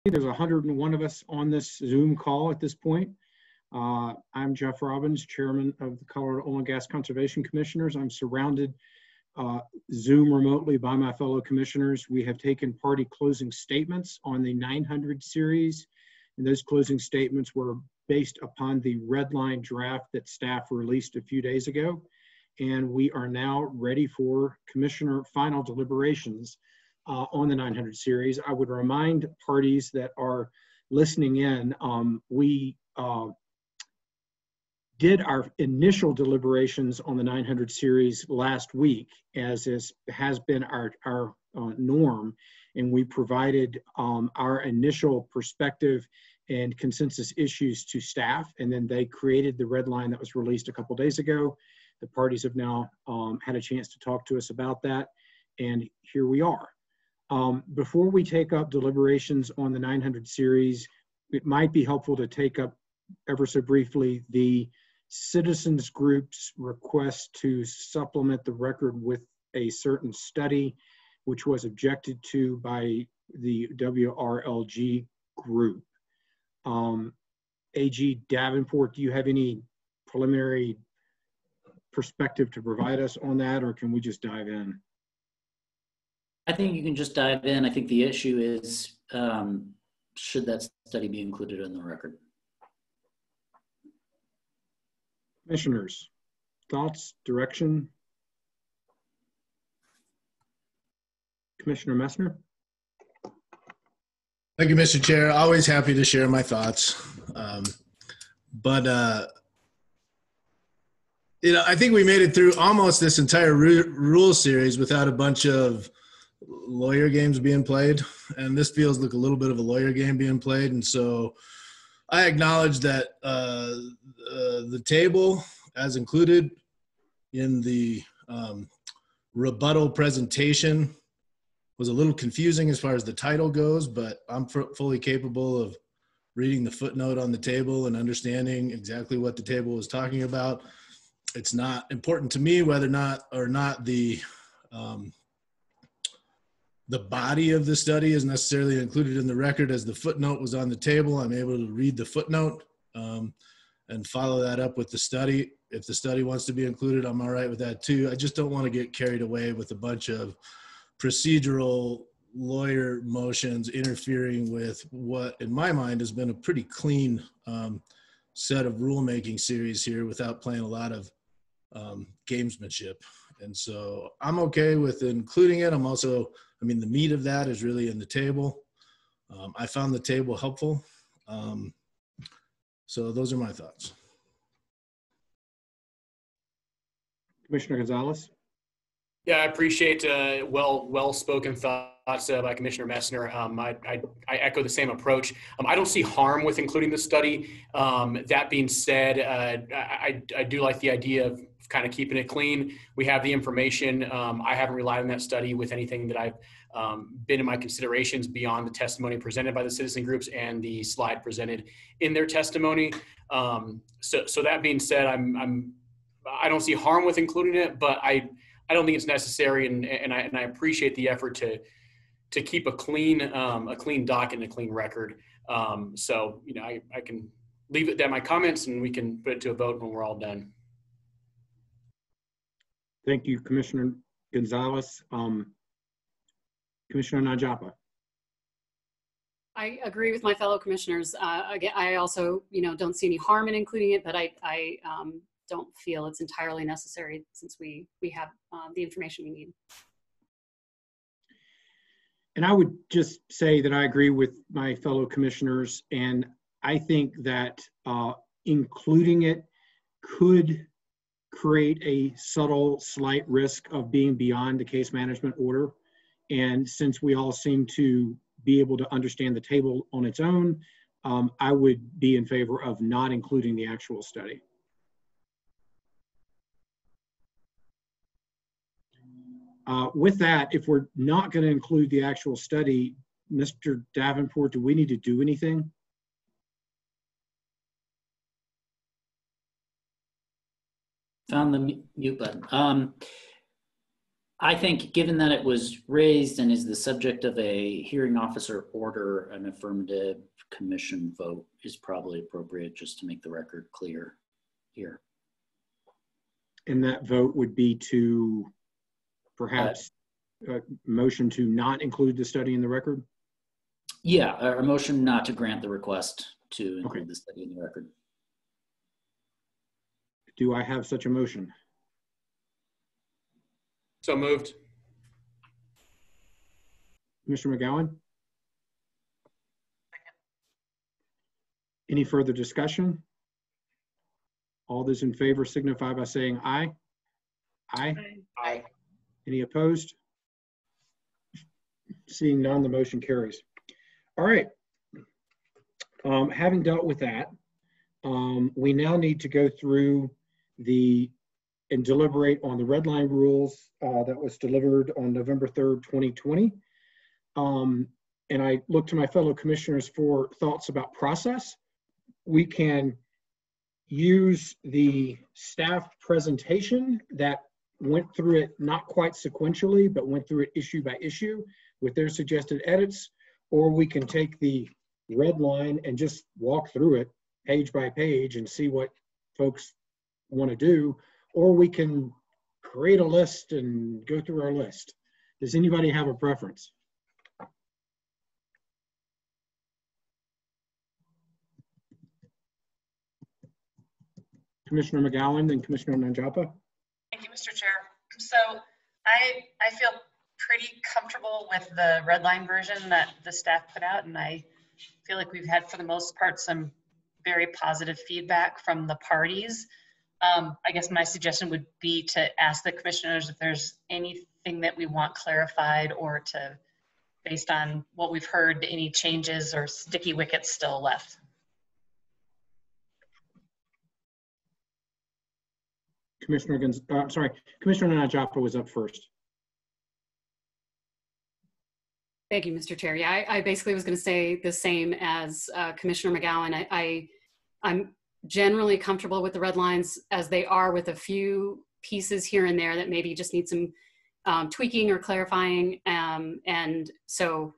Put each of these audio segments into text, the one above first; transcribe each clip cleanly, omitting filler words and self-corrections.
There's 101 of us on this Zoom call at this point. I'm Jeff Robbins, Chairman of the Colorado Oil and Gas Conservation Commissioners. I'm surrounded Zoom remotely by my fellow commissioners. We have taken party closing statements on the 900 series, and those closing statements were based upon the red line draft that staff released a few days ago. And we are now ready for commissioner final deliberations on the 900 series. I would remind parties that are listening in, we did our initial deliberations on the 900 series last week, as has been our norm, and we provided our initial perspective and consensus issues to staff, and then they created the red line that was released a couple days ago. The parties have now had a chance to talk to us about that, and here we are. Before we take up deliberations on the 900 series, it might be helpful to take up ever so briefly the citizens group's request to supplement the record with a certain study, which was objected to by the WRLG group. AG Davenport, do you have any preliminary perspective to provide us on that, or can we just dive in? I think you can just dive in. I think the issue is, should that study be included in the record? Commissioners, thoughts, direction? Commissioner Messner? Thank you, Mr. Chair. Always happy to share my thoughts. You know, I think we made it through almost this entire rule series without a bunch of lawyer games being played, and this feels like a little bit of a lawyer game being played. And so I acknowledge that the table, as included in the rebuttal presentation, was a little confusing as far as the title goes, but I'm fully capable of reading the footnote on the table and understanding exactly what the table was talking about. It's not important to me whether or not the body of the study is necessarily included in the record. As the footnote was on the table, I'm able to read the footnote and follow that up with the study. If the study wants to be included, I'm all right with that too. I just don't want to get carried away with a bunch of procedural lawyer motions interfering with what, in my mind, has been a pretty clean set of rulemaking series here without playing a lot of gamesmanship. And so I'm okay with including it. I'm also, I mean, the meat of that is really in the table. I found the table helpful. So those are my thoughts. Commissioner Gonzalez? Yeah, I appreciate well-spoken thoughts by Commissioner Messner. I echo the same approach. I don't see harm with including the study. That being said, I do like the idea of kind of keeping it clean. We have the information. I haven't relied on that study with anything that I've been in my considerations beyond the testimony presented by the citizen groups and the slide presented in their testimony. So that being said, I don't see harm with including it, but I don't think it's necessary, and I appreciate the effort to keep a clean docket and a clean record. So, you know, I can leave it at my comments, and we can put it to a vote when we're all done. Thank you, Commissioner Gonzalez. Commissioner Najapa? I agree with my fellow commissioners. Again, I also, don't see any harm in including it, but I don't feel it's entirely necessary since we have the information we need. And I would just say that I agree with my fellow commissioners, and I think that including it could create a subtle, slight risk of being beyond the case management order. And since we all seem to be able to understand the table on its own, I would be in favor of not including the actual study. With that, if we're not going to include the actual study, Mr. Davenport, do we need to do anything? Found the mute button. I think given that it was raised and is the subject of a hearing officer order, an affirmative commission vote is probably appropriate just to make the record clear here. And that vote would be to perhaps motion to not include the study in the record? Yeah, a motion not to grant the request to include the study in the record. Do I have such a motion? So moved. Commissioner McGowan? Any further discussion? All those in favor signify by saying aye. Aye. Aye. Any opposed? Seeing none, the motion carries. All right. Having dealt with that, we now need to go through and deliberate on the red line rules that was delivered on November 3rd, 2020. And I look to my fellow commissioners for thoughts about process. We can use the staff presentation that went through it not quite sequentially, but went through it issue by issue with their suggested edits, or we can take the red line and just walk through it page by page and see what folks want to do, or we can create a list and go through our list. Does anybody have a preference? Commissioner McGowan, then Commissioner Nanjapa. Thank you, Mr. Chair. So I feel pretty comfortable with the red line version that the staff put out, and I feel like we've had, for the most part, some very positive feedback from the parties. I guess my suggestion would be to ask the commissioners if there's anything that we want clarified, or to, based on what we've heard, any changes or sticky wickets still left. Commissioner Nanjapa was up first. Thank you, Mr. Chair. Yeah, I basically was going to say the same as Commissioner McGowan. I'm generally comfortable with the red lines as they are, with a few pieces here and there that maybe just need some tweaking or clarifying. And so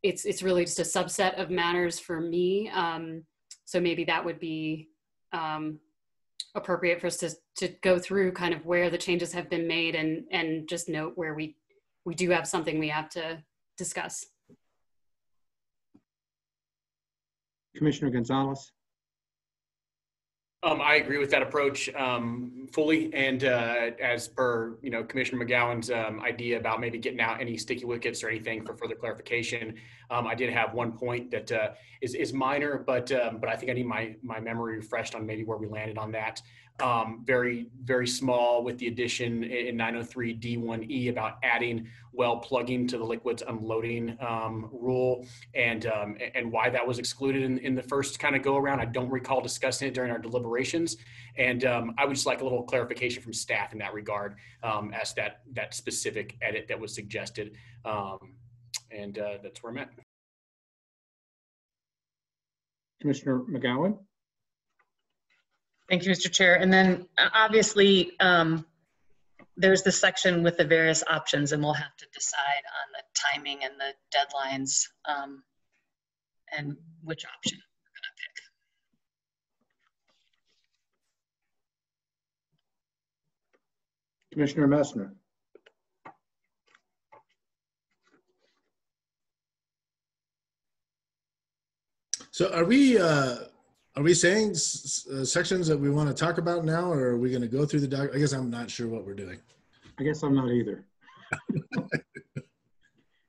it's really just a subset of matters for me. So maybe that would be appropriate for us to go through kind of where the changes have been made, and just note where we do have something we have to discuss. Commissioner Gonzalez. I agree with that approach fully, and as per Commissioner McGowan's idea about maybe getting out any sticky wickets or anything for further clarification. I did have one point that is minor, but I think I need my memory refreshed on maybe where we landed on that. Very, very small with the addition in 903 D1E about adding well plugging to the liquids unloading rule, and why that was excluded in the first kind of go around. I don't recall discussing it during our deliberations, and I would just like a little clarification from staff in that regard as that specific edit that was suggested, and that's where I'm at. Commissioner McGowan. Thank you, Mr. Chair. And then obviously there's the section with the various options, and we'll have to decide on the timing and the deadlines and which option we're going to pick. Commissioner Messner. So are we saying sections that we want to talk about now, or are we going to go through the doc? I guess I'm not sure what we're doing. I guess I'm not either.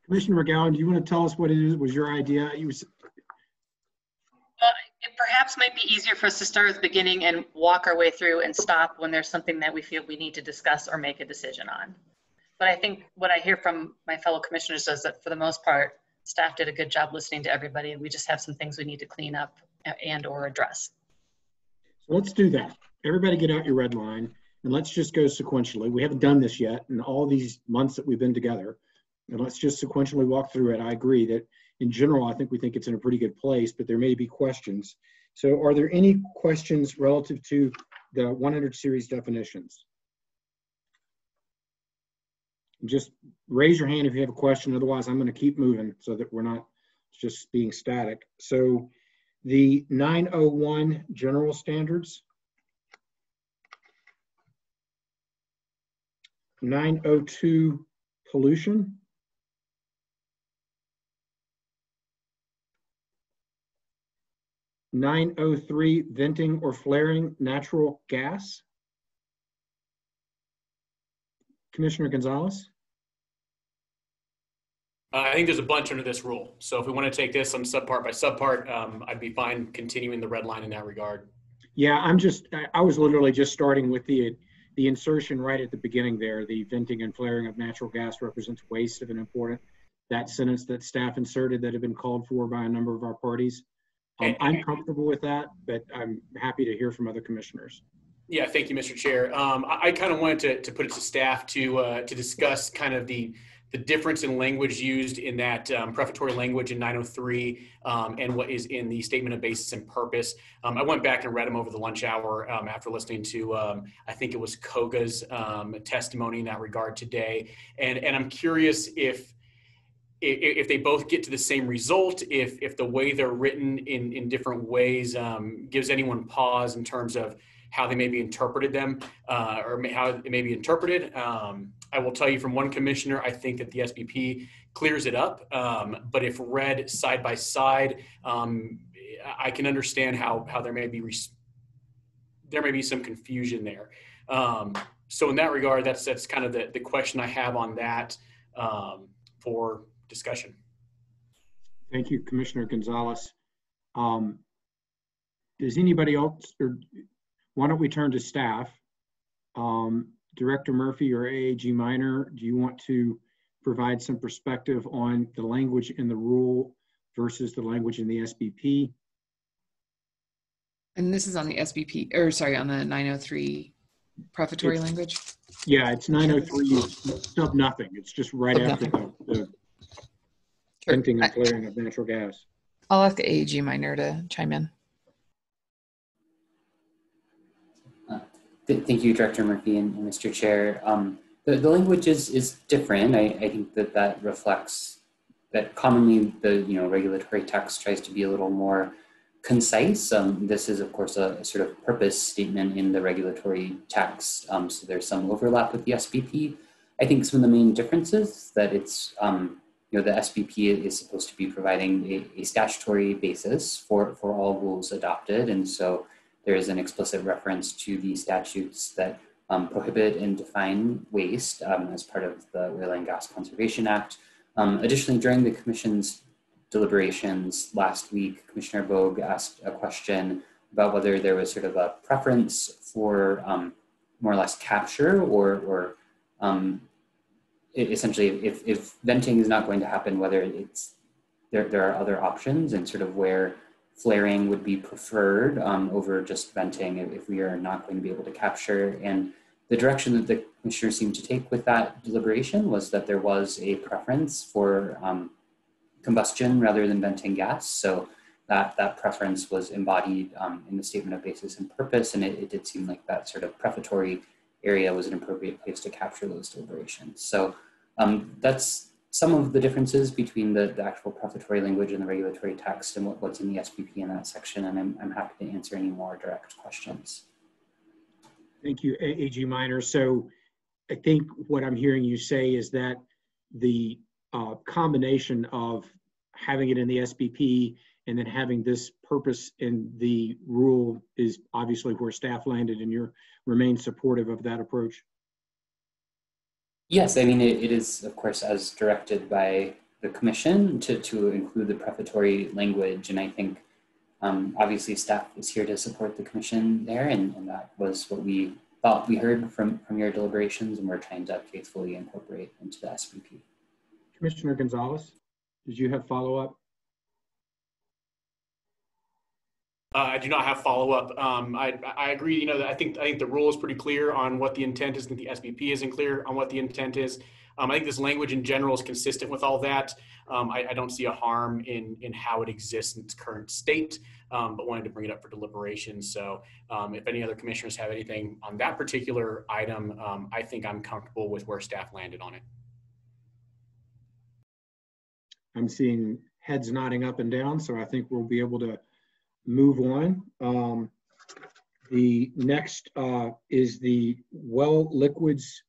Commissioner McGowan, do you want to tell us what it was your idea? Well, it perhaps might be easier for us to start at the beginning and walk our way through and stop when there's something that we feel we need to discuss or make a decision on. But I think what I hear from my fellow commissioners is that for the most part, staff did a good job listening to everybody, and we just have some things we need to clean up and or address. So let's do that. Everybody get out your red line, and let's just go sequentially. We haven't done this yet in all these months that we've been together, and let's just sequentially walk through it. I agree that in general, I think we think it's in a pretty good place, but there may be questions. So are there any questions relative to the 100 series definitions? Just raise your hand if you have a question. Otherwise, I'm going to keep moving so that we're not just being static. So the 901 general standards, 902 pollution, 903 venting or flaring natural gas. Commissioner Gonzalez? I think there's a bunch under this rule. So if we want to take this on subpart by subpart, I'd be fine continuing the red line in that regard. Yeah, I was literally just starting with the insertion right at the beginning there. The venting and flaring of natural gas represents waste of an important, that sentence that staff inserted that had been called for by a number of our parties. I'm comfortable with that, but I'm happy to hear from other commissioners. Yeah, thank you, Mr. Chair. I kind of wanted to put it to staff to discuss kind of the difference in language used in that prefatory language in 903 and what is in the statement of basis and purpose. I went back and read them over the lunch hour after listening to, I think it was Koga's testimony in that regard today. And I'm curious if they both get to the same result, if the way they're written in different ways gives anyone pause in terms of how they may be interpreted them or how it may be interpreted. I will tell you from one commissioner, I think that the SBP clears it up, but if read side by side, I can understand how there may be some confusion there. So in that regard, that's kind of the question I have on that for discussion. Thank you, Commissioner Gonzalez. Does anybody else, or why don't we turn to staff? Director Murphy or AAG Minor, do you want to provide some perspective on the language in the rule versus the language in the SBP? And this is on the SBP, or sorry, on the 903 prefatory language? Yeah, it's 903 sub nothing. It's just right Sub after the venting and flaring of natural gas. I'll ask AAG Minor to chime in. Thank you, Director Murphy and Mr. Chair. The language is different. I think that reflects that commonly the regulatory text tries to be a little more concise. This is, of course, a sort of purpose statement in the regulatory text, so there's some overlap with the SBP. I think some of the main differences that it's, the SBP is supposed to be providing a statutory basis for all rules adopted, and so there is an explicit reference to the statutes that prohibit and define waste as part of the Oil and Gas Conservation Act. Additionally, during the Commission's deliberations last week, Commissioner Bogue asked a question about whether there was sort of a preference for more or less capture or essentially if venting is not going to happen, whether it's there are other options and sort of where flaring would be preferred over just venting if we are not going to be able to capture. And the direction that the commissioner seemed to take with that deliberation was that there was a preference for combustion rather than venting gas. So that preference was embodied in the statement of basis and purpose, and it did seem like that sort of prefatory area was an appropriate place to capture those deliberations. So that's some of the differences between the actual prefatory language and the regulatory text and what's in the SBP in that section, and I'm happy to answer any more direct questions. Thank you, AG Minor. So I think what I'm hearing you say is that the combination of having it in the SBP and then having this purpose in the rule is obviously where staff landed, and you remain supportive of that approach. Yes, I mean, it is, of course, as directed by the Commission to include the prefatory language. And I think, obviously, staff is here to support the Commission there. And that was what we thought we heard from your deliberations, and we're trying to faithfully incorporate into the SBP. Commissioner Gonzalez, did you have follow-up? I do not have follow-up. I agree. I think the rule is pretty clear on what the intent is, and the SBP isn't clear on what the intent is. I think this language in general is consistent with all that. I don't see a harm in how it exists in its current state, but wanted to bring it up for deliberation. So if any other commissioners have anything on that particular item, I think I'm comfortable with where staff landed on it. I'm seeing heads nodding up and down, so I think we'll be able to move on. The next is the well liquids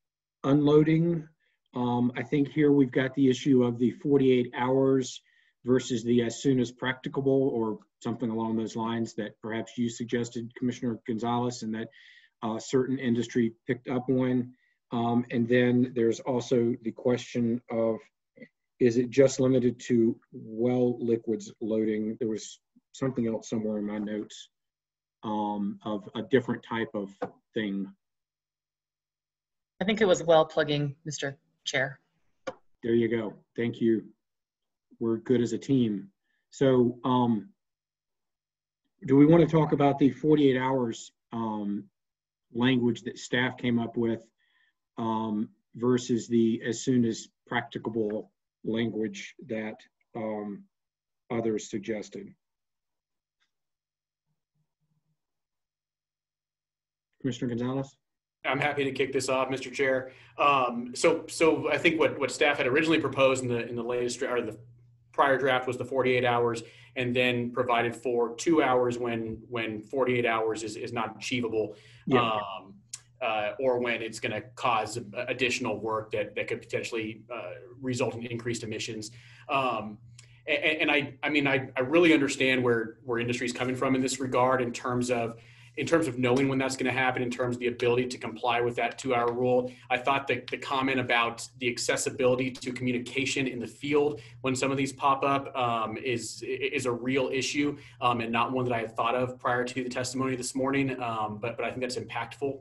unloading. I think here we've got the issue of the 48 hours versus the as soon as practicable, or something along those lines that perhaps you suggested, Commissioner Gonzalez, and that certain industry picked up on. And then there's also the question of, is it just limited to well liquids loading? There was something else somewhere in my notes of a different type of thing. I think it was well plugging, Mr. Chair. There you go. Thank you. We're good as a team. So do we want to talk about the 48 hours language that staff came up with versus the as soon as practicable language that others suggested? Commissioner Gonzalez? I'm happy to kick this off, Mr. Chair. So I think what staff had originally proposed in the latest, or the prior draft, was the 48 hours, and then provided for 2 hours when 48 hours is not achievable, Yeah. Or when it's going to cause additional work that could potentially result in increased emissions. And I really understand where industry is coming from in this regard, in terms of knowing when that's going to happen, in terms of the ability to comply with that 2-hour rule. I thought that the comment about the accessibility to communication in the field when some of these pop up is a real issue, and not one that I had thought of prior to the testimony this morning, but I think that's impactful.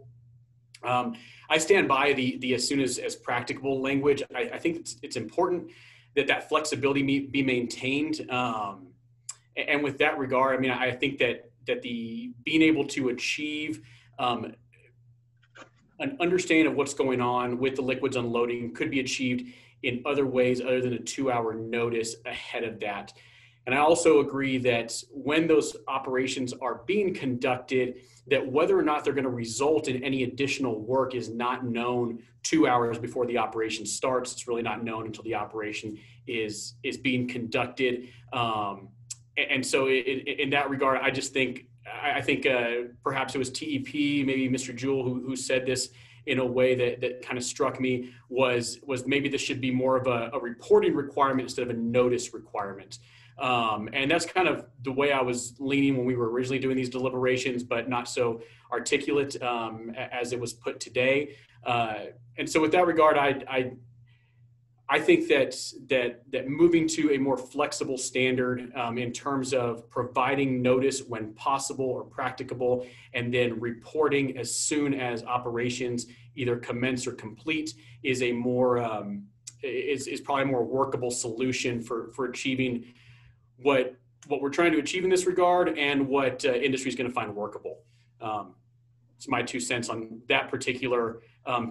I stand by the as soon as practicable language. I think it's important that flexibility be maintained. And with that regard, I mean, I think that the being able to achieve an understanding of what's going on with the liquids unloading could be achieved in other ways other than a 2-hour notice ahead of that. And I also agree that when those operations are being conducted, that whether or not they're going to result in any additional work is not known 2 hours before the operation starts. It's really not known until the operation is being conducted. And so in that regard, I think perhaps it was TEP, maybe Mr. Jewell, who said this in a way that kind of struck me, was maybe this should be more of a reporting requirement instead of a notice requirement. And that's kind of the way I was leaning when we were originally doing these deliberations, but not so articulate as it was put today. And so with that regard, I think that moving to a more flexible standard in terms of providing notice when possible or practicable, and then reporting as soon as operations either commence or complete, is a more is probably a more workable solution for achieving what we're trying to achieve in this regard, and what industry is going to find workable. It's my 2 cents on that particular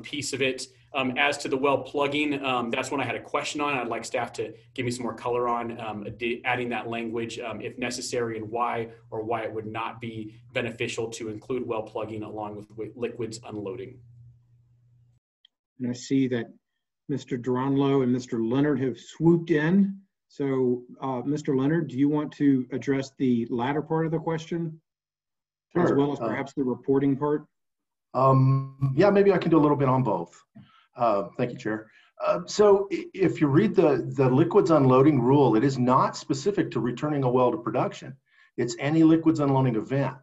piece of it. As to the well plugging, that's one I had a question on. I'd like staff to give me some more color on adding that language if necessary, and why it would not be beneficial to include well plugging along with liquids unloading. And I see that Mr. Duranlo and Mr. Leonard have swooped in. So Mr. Leonard, do you want to address the latter part of the question? Sure. As well as perhaps the reporting part? Yeah, maybe I can do a little bit on both. Thank you, Chair. So if you read the liquids unloading rule, it is not specific to returning a well to production. It's any liquids unloading event.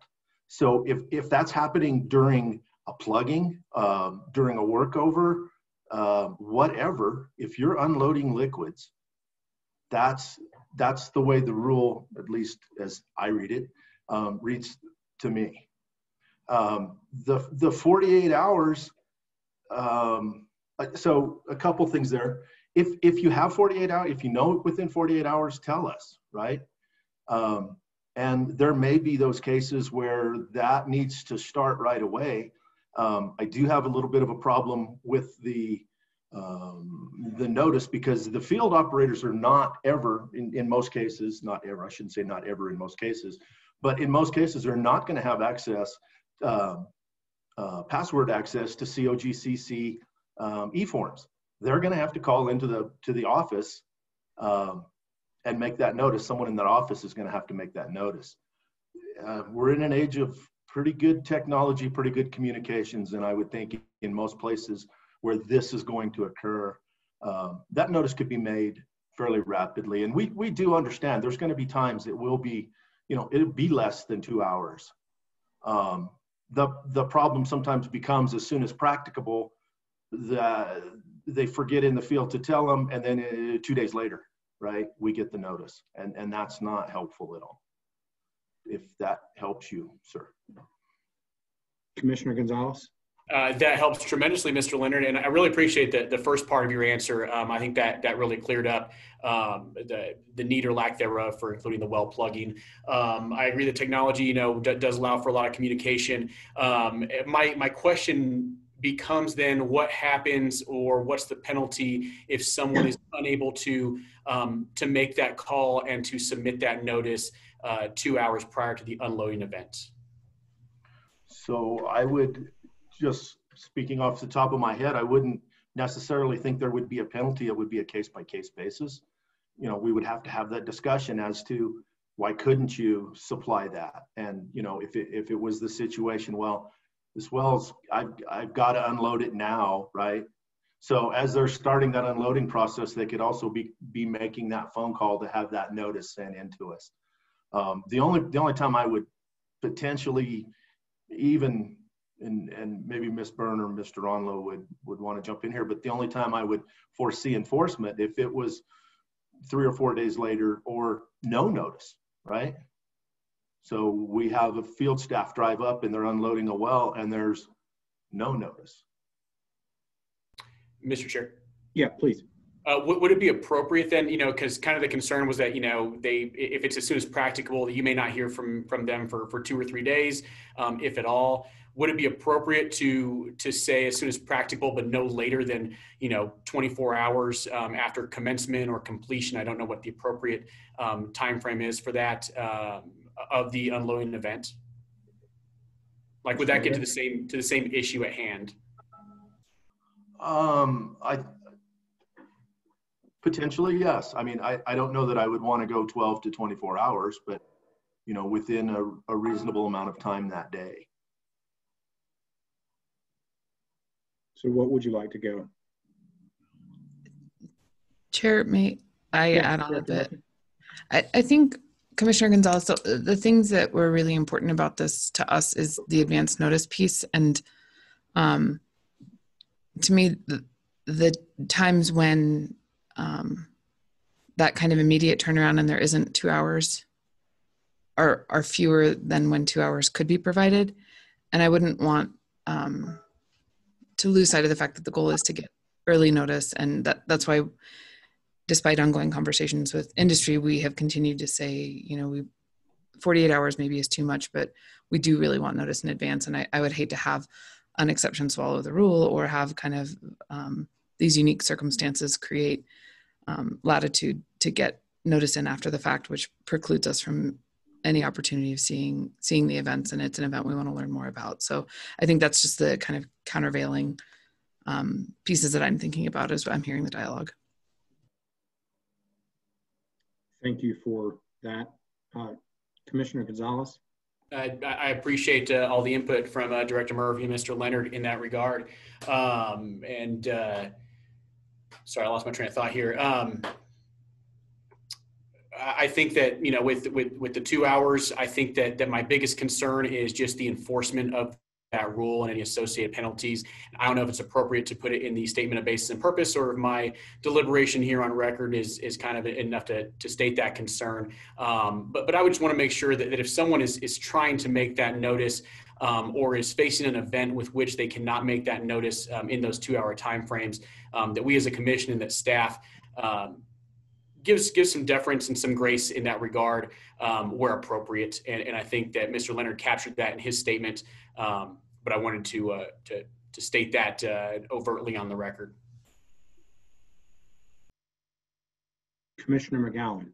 So if that's happening during a plugging, during a workover, whatever, if you're unloading liquids, that's the way the rule, at least as I read it, reads to me. The 48 hours, so a couple things there. If you have 48 hours, if you know within 48 hours, tell us, right? And there may be those cases where that needs to start right away. I do have a little bit of a problem with the notice, because the field operators are not ever, in most cases, not ever, I shouldn't say not ever in most cases, but in most cases, they're not going to have access, password access to COGCC e-forms. They're going to have to call into the office and make that notice, someone in that office is going to have to make that notice. We're in an age of pretty good technology, pretty good communications, and I would think in most places where this is going to occur, that notice could be made fairly rapidly. And we do understand there's going to be times it will be, it'll be less than 2 hours. The problem sometimes becomes, as soon as practicable, they forget in the field to tell them, and then 2 days later, right, we get the notice, and that's not helpful at all. If that helps you, sir. Commissioner Gonzalez? That helps tremendously, Mr. Leonard, and I really appreciate the first part of your answer. I think that really cleared up the need or lack thereof for including the well plugging. I agree that technology, does allow for a lot of communication. My question becomes then, what happens, or what's the penalty if someone is unable to make that call and to submit that notice 2 hours prior to the unloading event? So I would, just speaking off the top of my head, I wouldn't necessarily think there would be a penalty. It would be a case-by-case basis. We would have to have that discussion as to why couldn't you supply that? And, if it was the situation, well, this well's, I've got to unload it now, right? So as they're starting that unloading process, they could also be making that phone call to have that notice sent into us. The only time I would potentially even, and maybe Ms. Byrne or Mr. Onlo would want to jump in here, but the only time I would foresee enforcement if it was 3 or 4 days later or no notice, right? So we have a field staff drive up and they're unloading a well and there's no notice. Mr. Chair. Yeah, please. Would it be appropriate then, because kind of the concern was that, if it's as soon as practicable, that you may not hear from them for 2 or 3 days, if at all. Would it be appropriate to say as soon as practicable, but no later than, 24 hours after commencement or completion? I don't know what the appropriate time frame is for that of the unloading event. Like, would that get to the same issue at hand? Potentially, yes. I mean, I don't know that I would want to go 12 to 24 hours, but, within a reasonable amount of time that day. So what would you like to go? Chair, may I add on a bit? I think, Commissioner Gonzalez, the things that were really important about this to us is the advance notice piece. And to me, the times when that kind of immediate turnaround and there isn't 2 hours are fewer than when 2 hours could be provided. And I wouldn't want to lose sight of the fact that the goal is to get early notice. And that's why, despite ongoing conversations with industry, we have continued to say, 48 hours maybe is too much, but we do really want notice in advance. And I would hate to have an exception swallow the rule, or have kind of these unique circumstances create latitude to get notice in after the fact, which precludes us from any opportunity of seeing the events. And it's an event we want to learn more about. So I think that's just the kind of countervailing pieces that I'm thinking about as I'm hearing the dialogue. Thank you for that. Commissioner Gonzalez? I appreciate all the input from Director Murphy and Mr. Leonard in that regard. Sorry, I lost my train of thought here. I think that, with the 2 hours, I think that my biggest concern is just the enforcement of that rule and any associated penalties. I don't know if it's appropriate to put it in the statement of basis and purpose, or if my deliberation here on record is kind of enough to state that concern. But I would just want to make sure that if someone is trying to make that notice, or is facing an event with which they cannot make that notice in those 2 hour timeframes, that we as a commission and that staff gives some deference and some grace in that regard where appropriate. And I think that Mr. Leonard captured that in his statement, but I wanted to state that overtly on the record. Commissioner McGowan.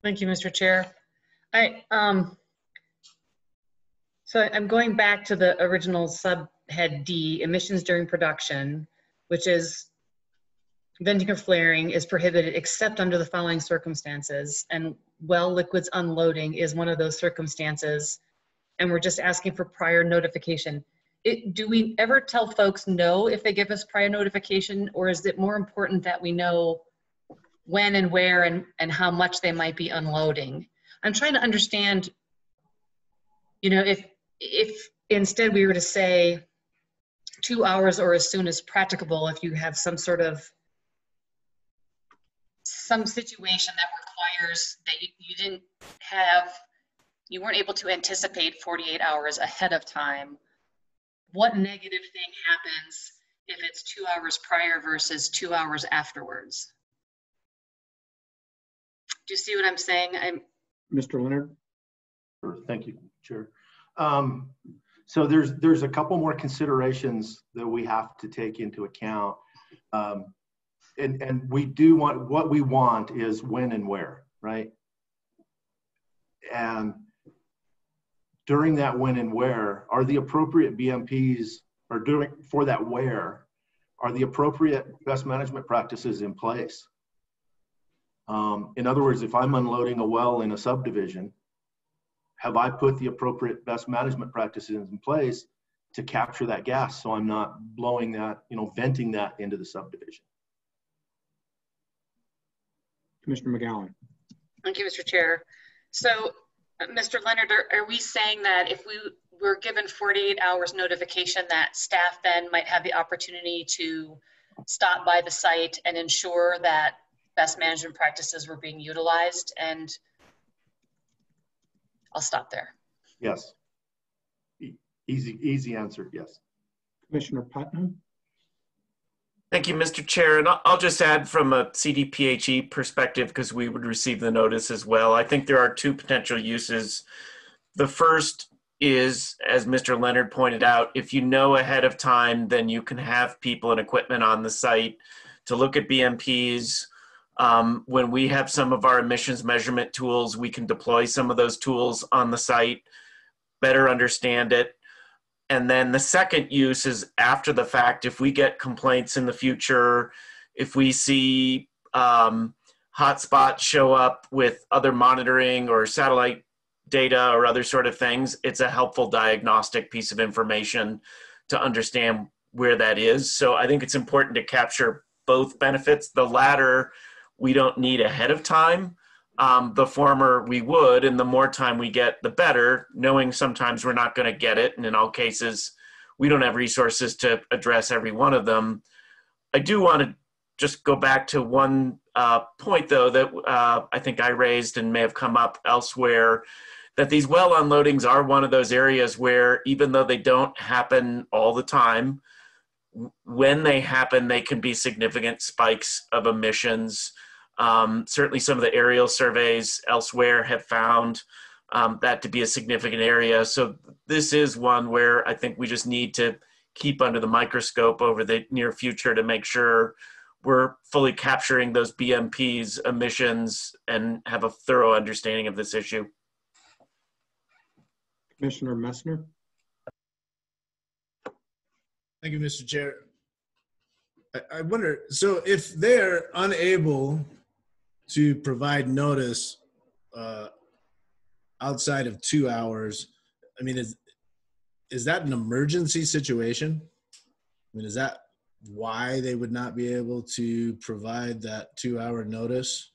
Thank you, Mr. Chair. So I'm going back to the original subhead D, emissions during production, which is venting or flaring is prohibited except under the following circumstances. And well liquids unloading is one of those circumstances. And we're just asking for prior notification. Do we ever tell folks no if they give us prior notification, or is it more important that we know when and where and how much they might be unloading? I'm trying to understand, you know, if instead we were to say 2 hours or as soon as practicable, if you have some sort of some situation that requires that you weren't able to anticipate 48 hours ahead of time, what negative thing happens if it's 2 hours prior versus 2 hours afterwards? Do you see what I'm saying? Mr. Leonard? Sure. Thank you, Chair. So there's a couple more considerations that we have to take into account. And we do want, what we want is when and where, right? And during that when and where, are the appropriate BMPs, or for that where, are the appropriate best management practices in place? In other words, if I'm unloading a well in a subdivision, have I put the appropriate best management practices in place to capture that gas so I'm not blowing that, venting that into the subdivision? Commissioner McGowan. Thank you, Mr. Chair. So, Mr. Leonard, are we saying that if we were given 48 hours notification that staff then might have the opportunity to stop by the site and ensure that best management practices were being utilized? And I'll stop there. Yes. Easy answer, yes. Commissioner Putnam. Thank you, Mr. Chair. And I'll just add from a CDPHE perspective, because we would receive the notice as well. I think there are two potential uses. The first is, as Mr. Leonard pointed out, if you know ahead of time, then you can have people and equipment on the site to look at BMPs. When we have some of our emissions measurement tools, we can deploy some of those tools on the site, better understand it. And then the second use is after the fact. If we get complaints in the future, if we see hotspots show up with other monitoring or satellite data or other sort of things, it's a helpful diagnostic piece of information to understand where that is. So I think it's important to capture both benefits. The latter, we don't need ahead of time. The former we would, and the more time we get, the better, knowing sometimes we're not going to get it. And in all cases, we don't have resources to address every one of them. I do want to just go back to one point, though, that I think I raised and may have come up elsewhere, that these well unloadings are one of those areas where, even though they don't happen all the time, when they happen, they can be significant spikes of emissions. Certainly some of the aerial surveys elsewhere have found that to be a significant area. So this is one where I think we just need to keep under the microscope over the near future to make sure we're fully capturing those BMPs emissions and have a thorough understanding of this issue. Commissioner Messner. Thank you, Mr. Chair. I wonder, so if they're unable to provide notice outside of 2 hours, I mean, is that an emergency situation? I mean, is that why they would not be able to provide that 2 hour notice?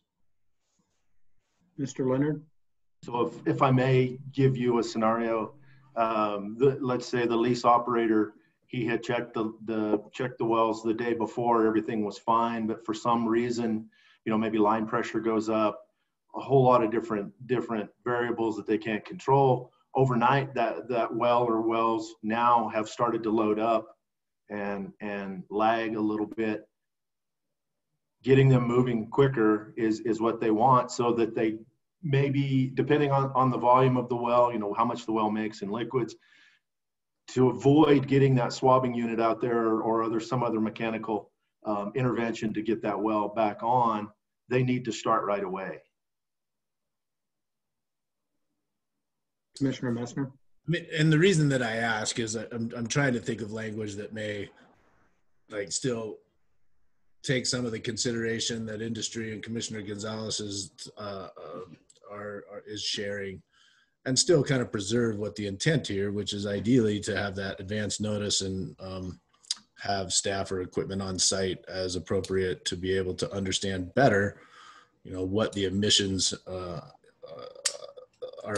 Mr. Leonard. So if I may give you a scenario, let's say the lease operator, he had checked the wells the day before, everything was fine, but for some reason, maybe line pressure goes up, a whole lot of different variables that they can't control. Overnight, that well or wells now have started to load up and lag a little bit. Getting them moving quicker is what they want, so that they maybe, depending on the volume of the well, how much the well makes in liquids, to avoid getting that swabbing unit out there or some other mechanical intervention to get that well back on, they need to start right away. Commissioner Messner. I mean, and the reason that I ask is I'm trying to think of language that may still take some of the consideration that industry and Commissioner Gonzalez is sharing, and still kind of preserve what the intent here, which is ideally to have that advance notice and have staff or equipment on site as appropriate to be able to understand better, what the emissions are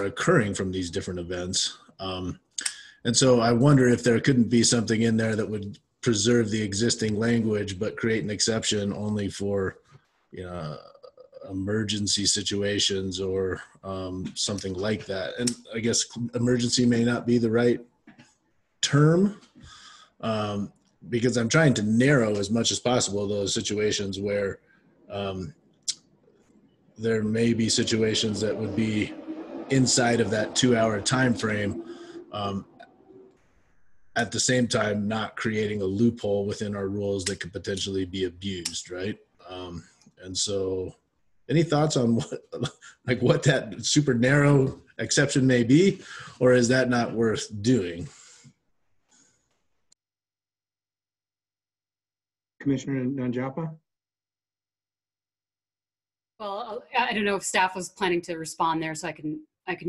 occurring from these different events. And so I wonder if there couldn't be something in there that would preserve the existing language, but create an exception only for, emergency situations or something like that. And I guess emergency may not be the right term, because I'm trying to narrow as much as possible those situations where there may be situations that would be inside of that 2-hour time frame, at the same time not creating a loophole within our rules that could potentially be abused, right? And so any thoughts on what that super narrow exception may be, or is that not worth doing? Commissioner Nanjapa? Well, I don't know if staff was planning to respond there, so I can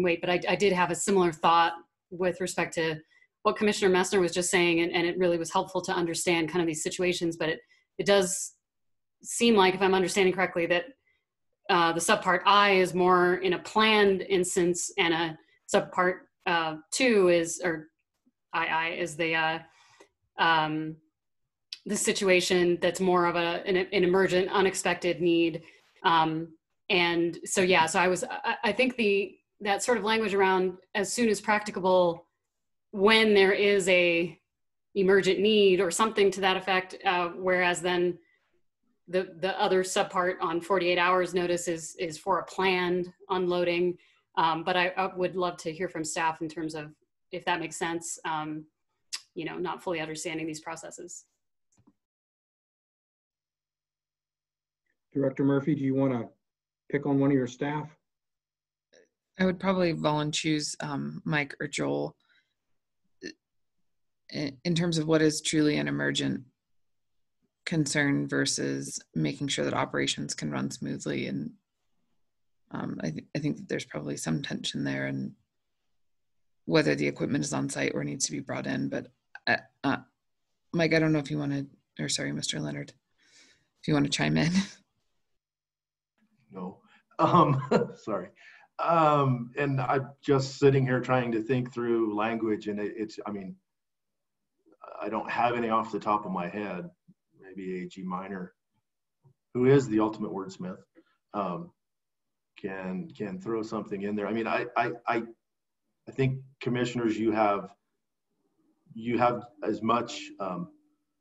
wait, but I did have a similar thought with respect to what Commissioner Messner was just saying, and it really was helpful to understand kind of these situations, but it does seem like, if I'm understanding correctly, that the subpart I is more in a planned instance, and a subpart 2 is, or II is the situation that's more of an emergent, unexpected need. And so, yeah, so I think that sort of language around as soon as practicable when there is a emergent need or something to that effect, whereas then the other subpart on 48 hours notice is for a planned unloading. But I would love to hear from staff in terms of if that makes sense, not fully understanding these processes. Director Murphy, do you want to pick on one of your staff? I would probably volunteer Mike or Joel in terms of what is truly an emergent concern versus making sure that operations can run smoothly. And I think that there's probably some tension there, and whether the equipment is on site or needs to be brought in. But Mike, I don't know if you want to, or sorry, Mr. Leonard, if you want to chime in. No, sorry. And I'm just sitting here trying to think through language, and I don't have any off the top of my head. Maybe A.G. Minor, who is the ultimate wordsmith, can throw something in there. I mean, I think commissioners, you have as much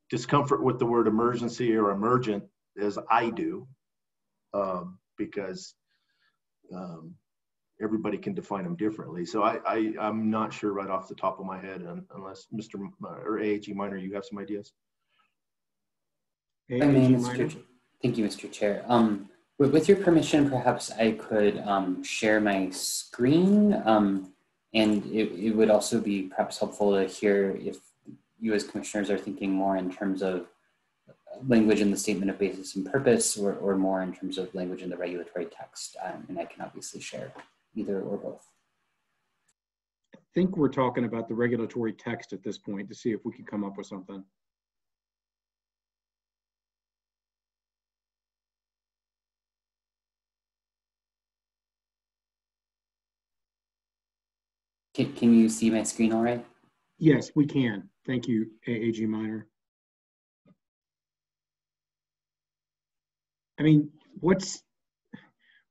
discomfort with the word emergency or emergent as I do, because everybody can define them differently. So I'm not sure right off the top of my head, unless Mr. or A.G. Minor, you have some ideas. Thank you, Mr. Chair. With your permission, perhaps I could share my screen, and it would also be perhaps helpful to hear if you as commissioners are thinking more in terms of language in the statement of basis and purpose, or more in terms of language in the regulatory text, and I can obviously share either or both. I think we're talking about the regulatory text at this point to see if we can come up with something. Can you see my screen all right? Yes, we can. Thank you, A.G. Minor. I mean, what's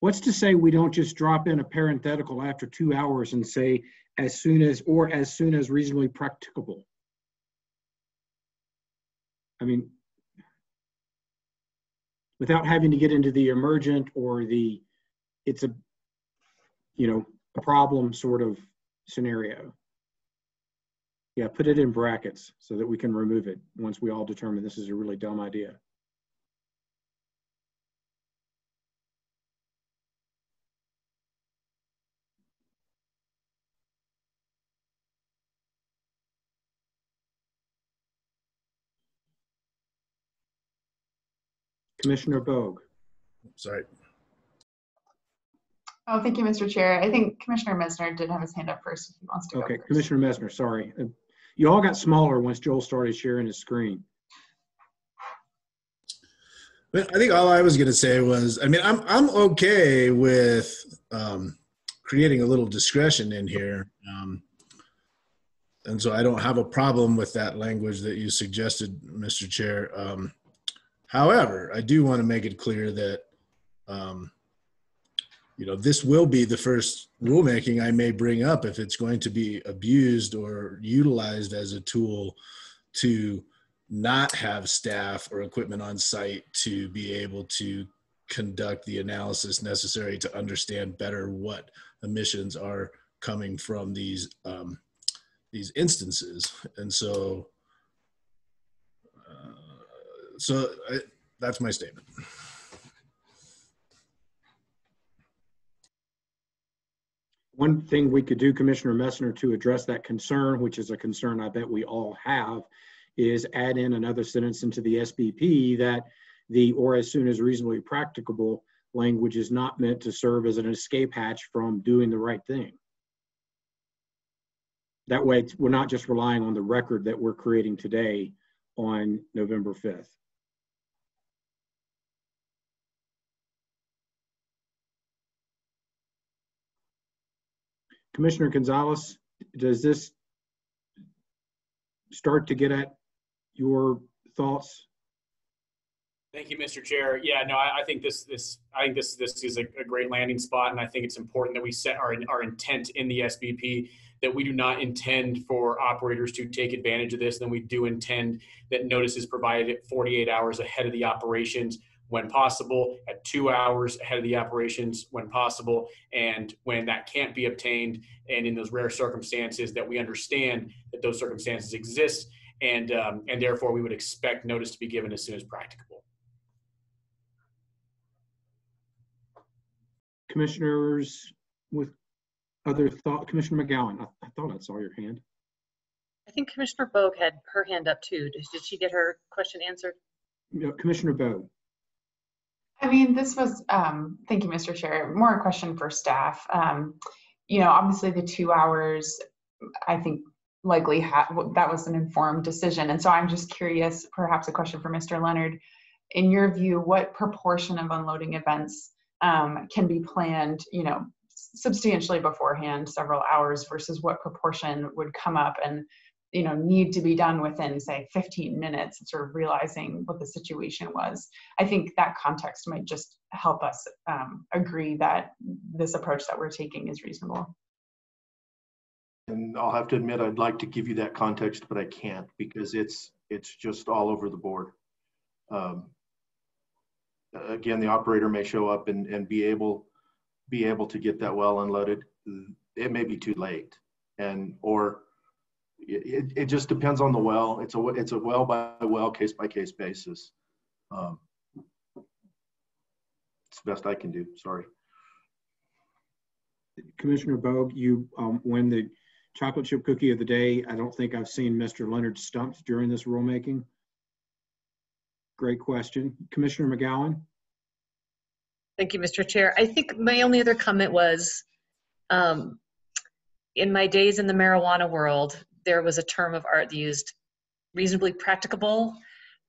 to say we don't just drop in a parenthetical after 2 hours and say as soon as reasonably practicable? I mean, without having to get into the emergent or it's a problem sort of scenario. Yeah, put it in brackets so that we can remove it once we all determine this is a really dumb idea. Commissioner Bogue. Sorry. Oh, thank you, Mr. Chair. I think Commissioner Messner did have his hand up first if he wants to go Okay, first. Commissioner Messner, sorry. You all got smaller once Joel started sharing his screen. But I think all I was going to say was, I mean, I'm okay with creating a little discretion in here. And so I don't have a problem with that language that you suggested, Mr. Chair. However, I do want to make it clear that, you know, this will be the first rulemaking I may bring up if it's going to be abused or utilized as a tool to not have staff or equipment on site to be able to conduct the analysis necessary to understand better what emissions are coming from these instances. And so, that's my statement. One thing we could do, Commissioner Messner, to address that concern, which is a concern I bet we all have, is add in another sentence into the SBP that the "or as soon as reasonably practicable" language is not meant to serve as an escape hatch from doing the right thing. That way, we're not just relying on the record that we're creating today on November 5th. Commissioner Gonzalez, does this start to get at your thoughts? Thank you, Mr. Chair. Yeah, no, I think this is a great landing spot, and I think it's important that we set our intent in the SBP, that we do not intend for operators to take advantage of this. Then we do intend that notice is provided at 48 hours ahead of the operations when possible, at 2 hours ahead of the operations when possible, and when that can't be obtained, and in those rare circumstances that we understand that those circumstances exist, and therefore we would expect notice to be given as soon as practicable. Commissioners with other thought, Commissioner McGowan, I thought I saw your hand. I think Commissioner Bogue had her hand up too. Did she get her question answered? No, Commissioner Bogue. I mean, this was, thank you, Mr. Chair, more a question for staff. You know, obviously the 2 hours, I think likely that was an informed decision. And so I'm just curious, perhaps a question for Mr. Leonard. In your view, what proportion of unloading events can be planned, you know, substantially beforehand, several hours, versus what proportion would come up and, you know, need to be done within, say, 15 minutes, sort of realizing what the situation was? I think that context might just help us agree that this approach that we're taking is reasonable. And I'll have to admit, I'd like to give you that context, but I can't, because it's just all over the board. Again, the operator may show up and be able to get that well unloaded. It may be too late, or it just depends on the well. It's a well by well, case by case basis. It's the best I can do. Sorry. Commissioner Bogue, you win the chocolate chip cookie of the day. I don't think I've seen Mr. Leonard stumped during this rulemaking. Great question. Commissioner McGowan. Thank you, Mr. Chair. I think my only other comment was, in my days in the marijuana world, there was a term of art used, reasonably practicable,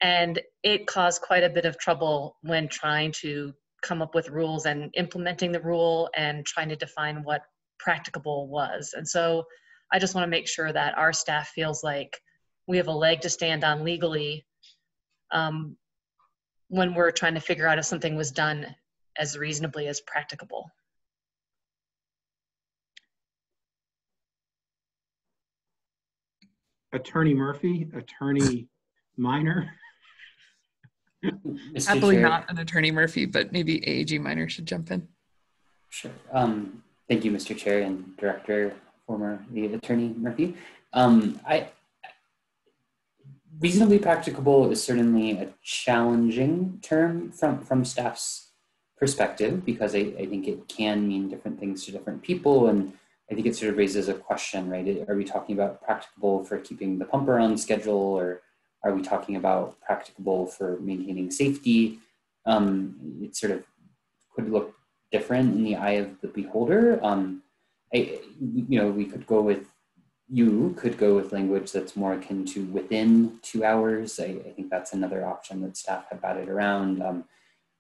and it caused quite a bit of trouble when trying to come up with rules and implementing the rule and trying to define what practicable was. And so I just want to make sure that our staff feels like we have a leg to stand on legally when we're trying to figure out if something was done as reasonably as practicable. Attorney Murphy, Attorney Minor. Happily not an Attorney Murphy, but maybe AAG Minor should jump in. Sure. Thank you, Mr. Chair and Director, former lead Attorney Murphy. Reasonably practicable is certainly a challenging term from staff's perspective, because I think it can mean different things to different people, and I think it sort of raises a question, right? Are we talking about practicable for keeping the pumper on schedule, or are we talking about practicable for maintaining safety? it sort of could look different in the eye of the beholder. We could go with, you could go with language that's more akin to within 2 hours. I think that's another option that staff have batted around.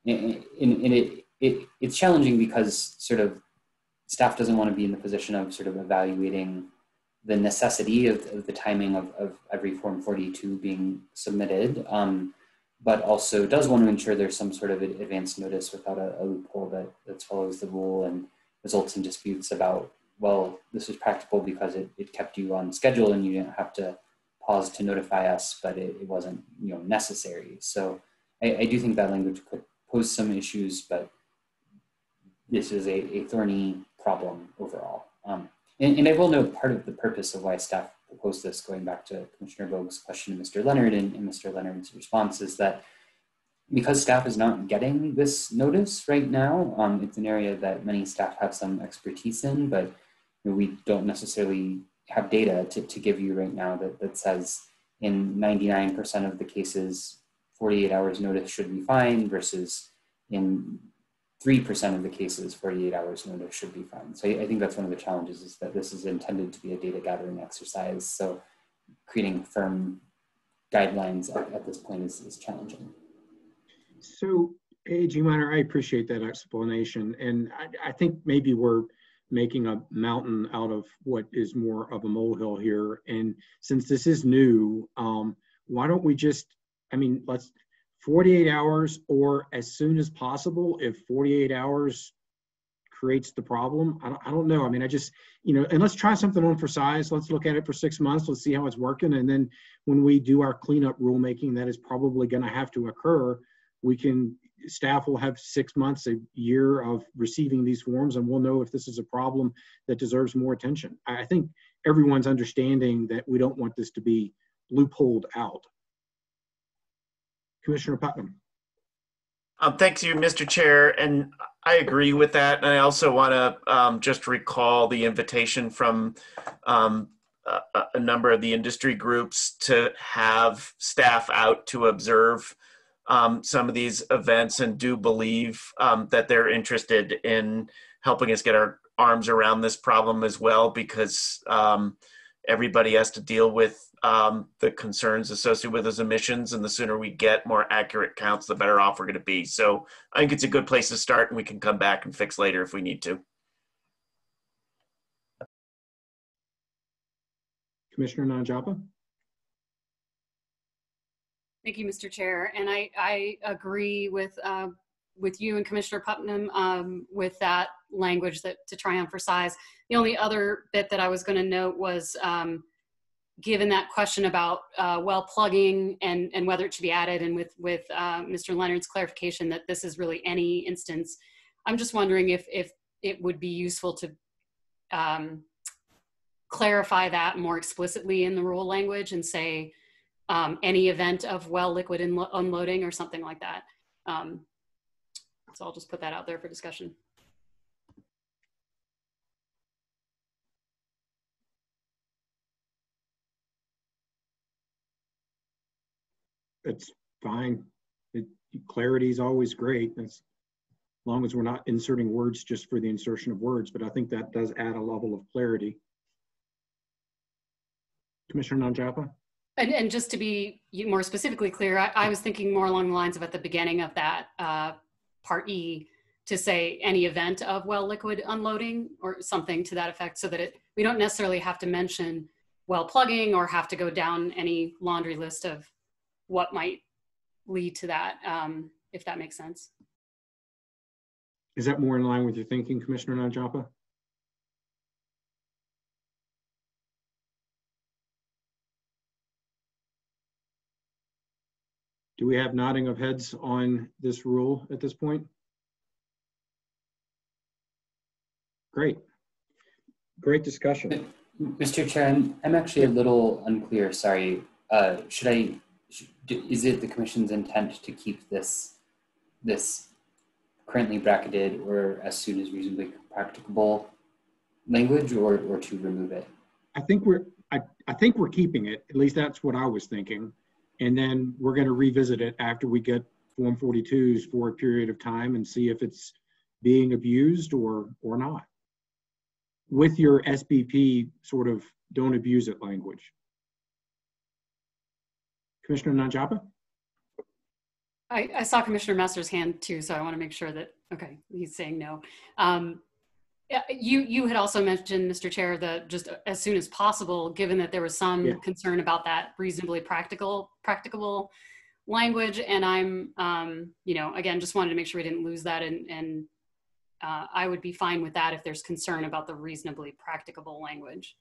It's challenging because sort of staff doesn't want to be in the position of sort of evaluating the necessity of the timing of every Form 42 being submitted, but also does want to ensure there's some sort of advance notice without a loophole that follows the rule and results in disputes about, well, this was practical because it kept you on schedule and you didn't have to pause to notify us, but it wasn't necessary. So I do think that language could pose some issues, but this is a thorny problem overall. And I will note part of the purpose of why staff proposed this, going back to Commissioner Bogue's question to Mr. Leonard and Mr. Leonard's response, is that because staff is not getting this notice right now, it's an area that many staff have some expertise in, but we don't necessarily have data to give you right now that says in 99% of the cases, 48 hours notice should be fine versus in 3% of the cases, 48 hours notice should be fine. So I think that's one of the challenges, is that this is intended to be a data gathering exercise. So creating firm guidelines at this point is challenging. So AG Minor, I appreciate that explanation. And I think maybe we're making a mountain out of what is more of a molehill here. And since this is new, why don't we just, let's 48 hours or as soon as possible. If 48 hours creates the problem, I don't know. I just, and let's try something on for size. Let's look at it for 6 months. Let's see how it's working. And then when we do our cleanup rulemaking, that is probably going to have to occur. Staff will have 6 months, a year of receiving these forms, and we'll know if this is a problem that deserves more attention. I think everyone's understanding that we don't want this to be loopholed out. Commissioner Putnam. Thanks you, Mr. Chair, and I agree with that. And I also want to just recall the invitation from a number of the industry groups to have staff out to observe some of these events, and do believe that they're interested in helping us get our arms around this problem as well, because everybody has to deal with the concerns associated with those emissions, and the sooner we get more accurate counts, the better off we're going to be. So I think it's a good place to start, and we can come back and fix later if we need to. Commissioner Nanjapa. Thank you, Mr. Chair. And I agree with you and Commissioner Putnam with that language to try on for size. The only other bit that I was going to note was given that question about well plugging and whether it should be added, and with Mr. Leonard's clarification that this is really any instance, I'm just wondering if it would be useful to clarify that more explicitly in the rule language and say any event of well liquid unloading or something like that. So I'll just put that out there for discussion. It's fine. Clarity is always great, as long as we're not inserting words just for the insertion of words, but I think that does add a level of clarity. Commissioner Nanjapa? And just to be more specifically clear, I was thinking more along the lines of at the beginning of that Part E, to say any event of well liquid unloading or something to that effect, so that we don't necessarily have to mention well plugging or have to go down any laundry list of what might lead to that, if that makes sense. Is that more in line with your thinking, Commissioner Nanjapa? Do we have nodding of heads on this rule at this point? Great. Great discussion. Mr. Chair, I'm actually a little unclear, sorry. Is it the Commission's intent to keep this currently bracketed or as soon as reasonably practicable language, or to remove it? I think we're keeping it. At least that's what I was thinking. And then we're going to revisit it after we get Form 42s for a period of time and see if it's being abused or not, with your SBP sort of don't abuse it language. Commissioner Nanjapa? I saw Commissioner Messer's hand too, so I want to make sure that, okay, he's saying no. You had also mentioned, Mr. Chair, that just as soon as possible, given that there was some concern about that reasonably practicable language, and I'm, you know, again, just wanted to make sure we didn't lose that, and I would be fine with that if there's concern about the reasonably practicable language.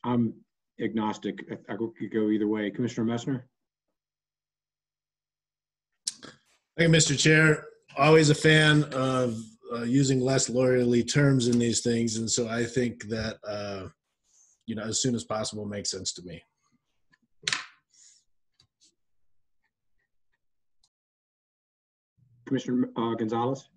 I'm agnostic. I could go either way. Commissioner Messner? Thank you, Mr. Chair. Always a fan of using less lawyerly terms in these things, and so I think that you know, as soon as possible makes sense to me. Commissioner Gonzalez?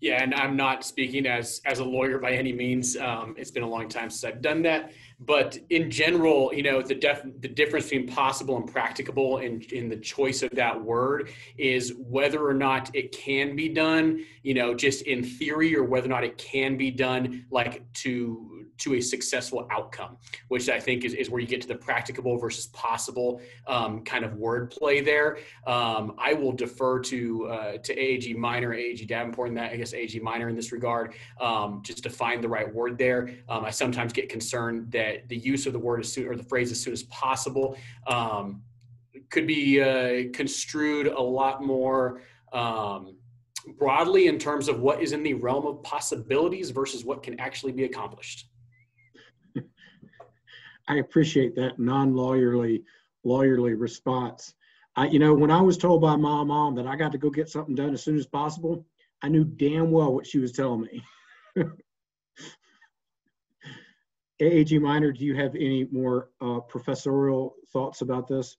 Yeah, and I'm not speaking as a lawyer by any means. It's been a long time since I've done that. But in general, you know, the difference between possible and practicable in the choice of that word is whether or not it can be done, you know, just in theory, or whether or not it can be done like to a successful outcome, which I think is where you get to the practicable versus possible kind of wordplay there. I will defer to AAG Minor, AAG Davenport, and that, I guess AAG Minor in this regard, just to find the right word there. I sometimes get concerned that the use of the word as soon, or the phrase as soon as possible, could be construed a lot more broadly in terms of what is in the realm of possibilities versus what can actually be accomplished. I appreciate that non-lawyerly response. You know, when I was told by my mom that I got to go get something done as soon as possible, I knew damn well what she was telling me. AAG Minor, do you have any more professorial thoughts about this?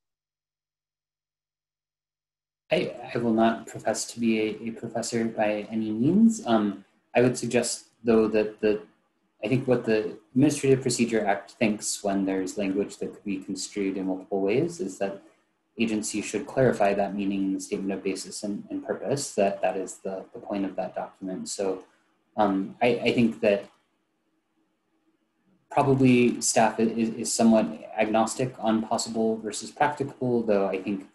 I will not profess to be a professor by any means. I would suggest, though, that I think what the Administrative Procedure Act thinks when there's language that could be construed in multiple ways is that agencies should clarify that meaning in the statement of basis and purpose, that is the point of that document. So I think that probably staff is somewhat agnostic on possible versus practicable, though I think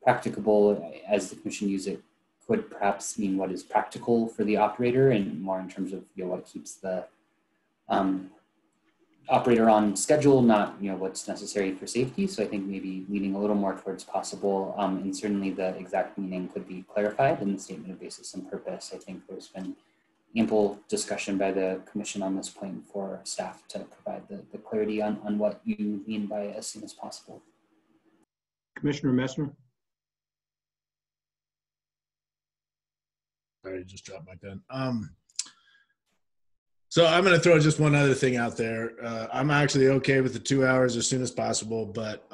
practicable, as the commission use it, could perhaps mean what is practical for the operator, and more in terms of, you know, what keeps the operator on schedule, not, you know, what's necessary for safety. So I think maybe leaning a little more towards possible, and certainly the exact meaning could be clarified in the statement of basis and purpose. I think there's been ample discussion by the commission on this point for staff to provide the clarity on what you mean by as soon as possible. Commissioner Messner? Sorry, just dropped my pen. So I'm going to throw just one other thing out there. I'm actually okay with the 2 hours as soon as possible, but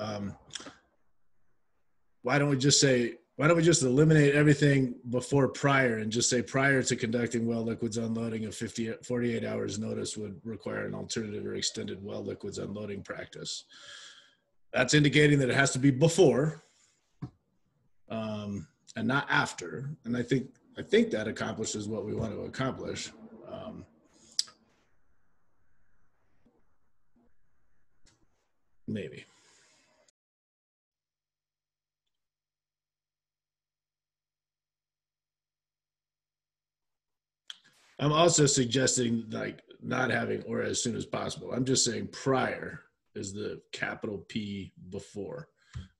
why don't we just eliminate everything before prior and just say prior to conducting well liquids unloading, 48 hours notice would require an alternative or extended well liquids unloading practice. That's indicating that it has to be before and not after. And I think that accomplishes what we want to accomplish. Maybe. I'm also suggesting like not having or as soon as possible. I'm just saying prior is the capital P before.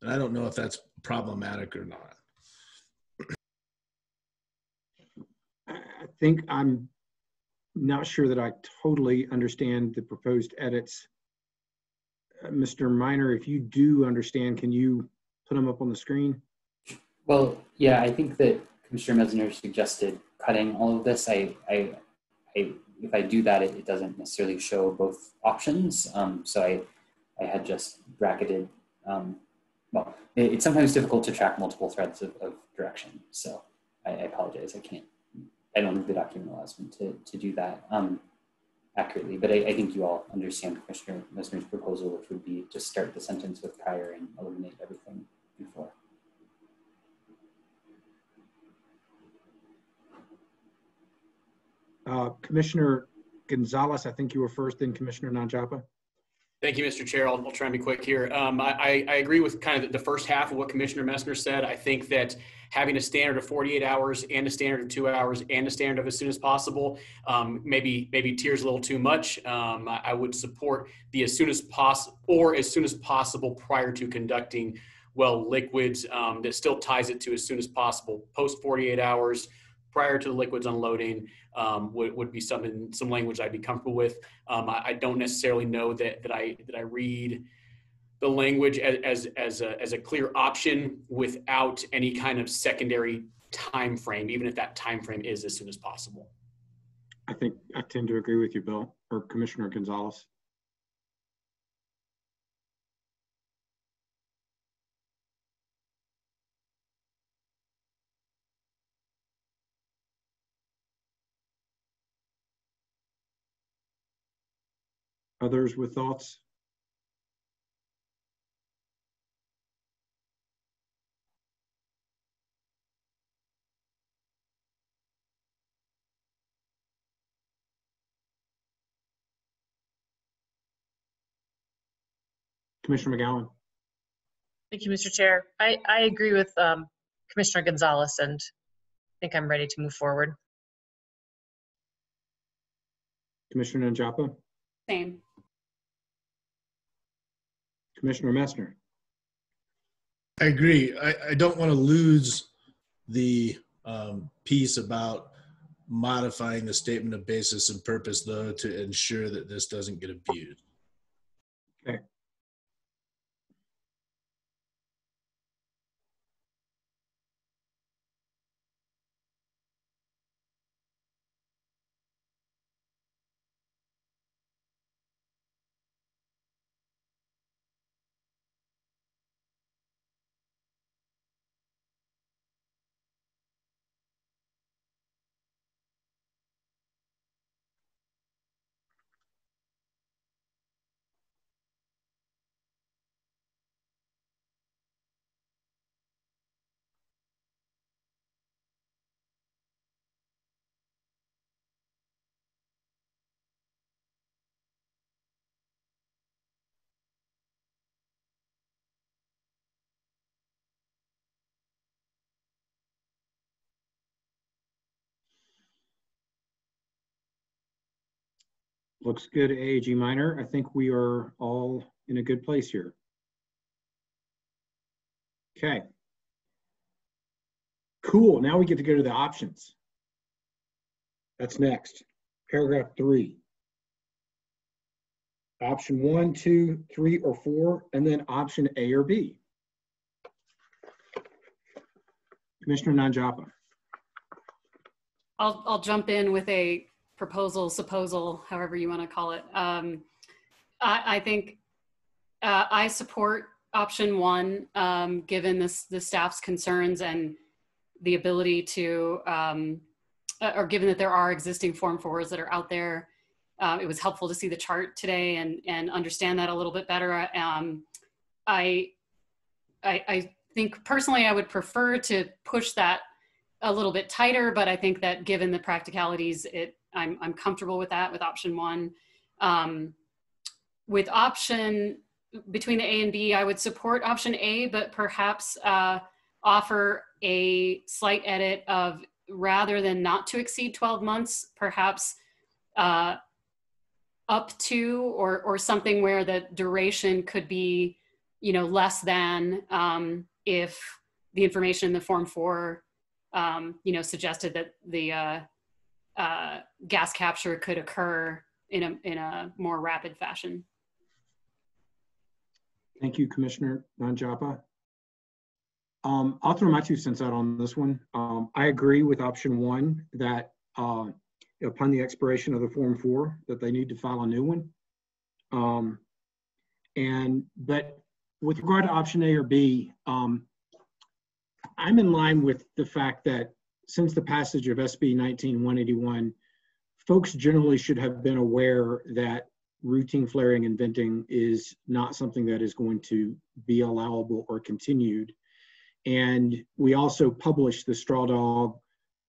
And I don't know if that's problematic or not. I think I'm not sure that I totally understand the proposed edits. Mr. Minor, if you do understand, can you put them up on the screen? Well, yeah, I think that Commissioner Mesner suggested cutting all of this. If I do that, it doesn't necessarily show both options. So I had just bracketed, well, it's sometimes difficult to track multiple threads of direction. So I apologize, I don't think the document allows me to do that. accurately. But I think you all understand Commissioner Messner's proposal, which would be to start the sentence with prior and eliminate everything before. Commissioner Gonzalez, I think you were first, then Commissioner Nanjapa. Thank you, Mr. Chair. I'll try and be quick here. I agree with kind of the first half of what Commissioner Messner said. I think that having a standard of 48 hours and a standard of 2 hours and a standard of as soon as possible, maybe tiers a little too much. I would support the as soon as possible or as soon as possible prior to conducting well liquids. That still ties it to as soon as possible. Post 48 hours prior to the liquids unloading would be some language I'd be comfortable with. I don't necessarily know that I read the language as a clear option without any kind of secondary time frame, even if that time frame is as soon as possible. I think I tend to agree with you, Bill, or Commissioner Gonzalez. Others with thoughts? Commissioner McGowan. Thank you, Mr. Chair. I agree with Commissioner Gonzalez, and I think I'm ready to move forward. Commissioner Nanjapa. Same. Commissioner Messner. I agree. I don't want to lose the piece about modifying the statement of basis and purpose, though, to ensure that this doesn't get abused. Okay. Looks good, AAG Minor. I think we are all in a good place here. Okay. Cool. Now we get to go to the options. That's next. Paragraph 3. Option 1, 2, 3, or 4, and then option A or B. Commissioner Nanjapa. I'll jump in with a supposal, however you want to call it. I think I support option 1, given the staff's concerns and the ability to, or given that there are existing Form 4s that are out there. It was helpful to see the chart today and understand that a little bit better. I think personally I would prefer to push that a little bit tighter, but I think that given the practicalities, I'm comfortable with that, with option 1. With option, between the A and B, I would support option A, but perhaps offer a slight edit of, rather than not to exceed 12 months, perhaps up to, or something where the duration could be, less than, if the information in the Form 4, suggested that the gas capture could occur in a more rapid fashion. Thank you, Commissioner Nanjapa. I'll throw my 2 cents out on this one. I agree with option 1 that upon the expiration of the Form 4, that they need to file a new one. But with regard to option A or B, I'm in line with the fact that since the passage of SB 19-181, folks generally should have been aware that routine flaring and venting is not something that is going to be allowable or continued. And we also published the straw dog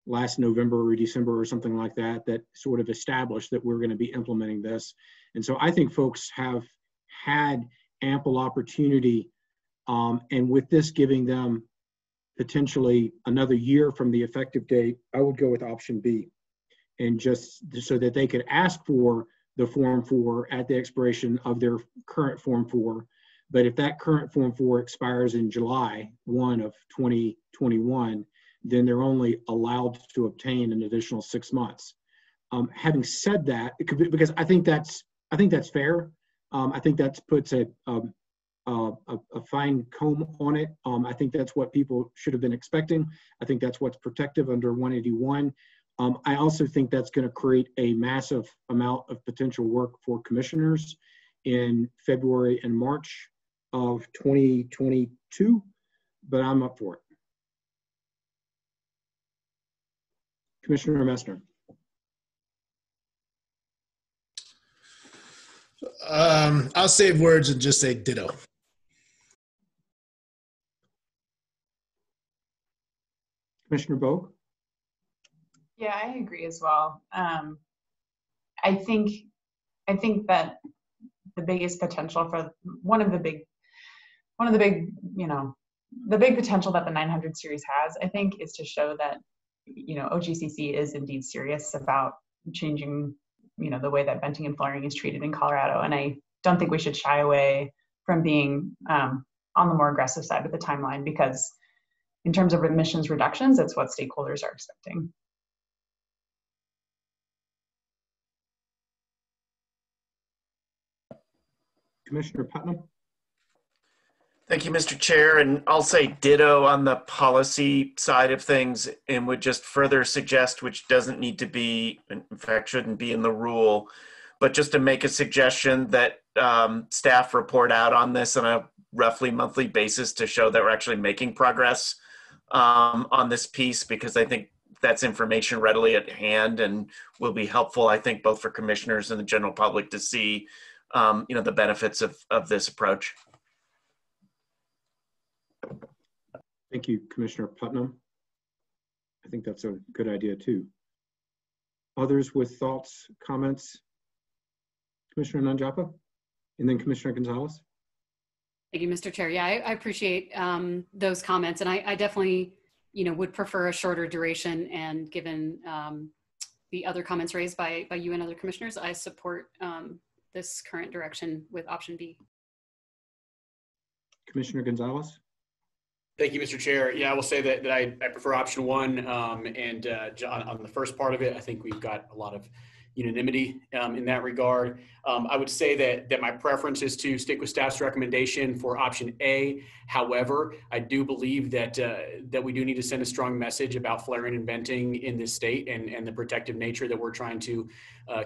last November or December or something like that, that sort of established that we're going to be implementing this. And so I think folks have had ample opportunity, and with this giving them potentially another year from the effective date, I would go with option B, and just so that they could ask for the Form 4 at the expiration of their current Form 4. But if that current Form 4 expires in July 1 of 2021, then they're only allowed to obtain an additional 6 months. Having said that, because I think that's fair. I think that puts a fine comb on it. I think that's what people should have been expecting. I think that's what's protective under 181. I also think that's going to create a massive amount of potential work for commissioners in February and March of 2022, but I'm up for it. Commissioner Messner. I'll save words and just say ditto. Commissioner Bogue? Yeah, I agree as well. I think that the biggest potential for the big potential that the 900 series has, I think, is to show that, OGCC is indeed serious about changing, the way that venting and flaring is treated in Colorado. And I don't think we should shy away from being on the more aggressive side of the timeline, because in terms of emissions reductions, that's what stakeholders are expecting. Commissioner Putnam? Thank you, Mr. Chair. And I'll say ditto on the policy side of things, and would just further suggest, which doesn't need to be, in fact, shouldn't be in the rule, but just to make a suggestion that staff report out on this on a roughly monthly basis to show that we're actually making progress on this piece, because I think that's information readily at hand and will be helpful, I think, both for commissioners and the general public to see the benefits of this approach. Thank you, Commissioner Putnam. I think that's a good idea too. Others with thoughts, comments? Commissioner Nanjapa, and then Commissioner Gonzalez. Thank you, Mr. Chair. Yeah, I appreciate those comments, and I definitely, would prefer a shorter duration. And given the other comments raised by you and other commissioners, I support this current direction with option B. Commissioner Gonzalez. Thank you, Mr. Chair. Yeah, I will say that I prefer option 1, and on the first part of it, I think we've got a lot of unanimity in that regard. I would say that my preference is to stick with staff's recommendation for option A. However, I do believe that we do need to send a strong message about flaring and venting in this state, and the protective nature that we're trying to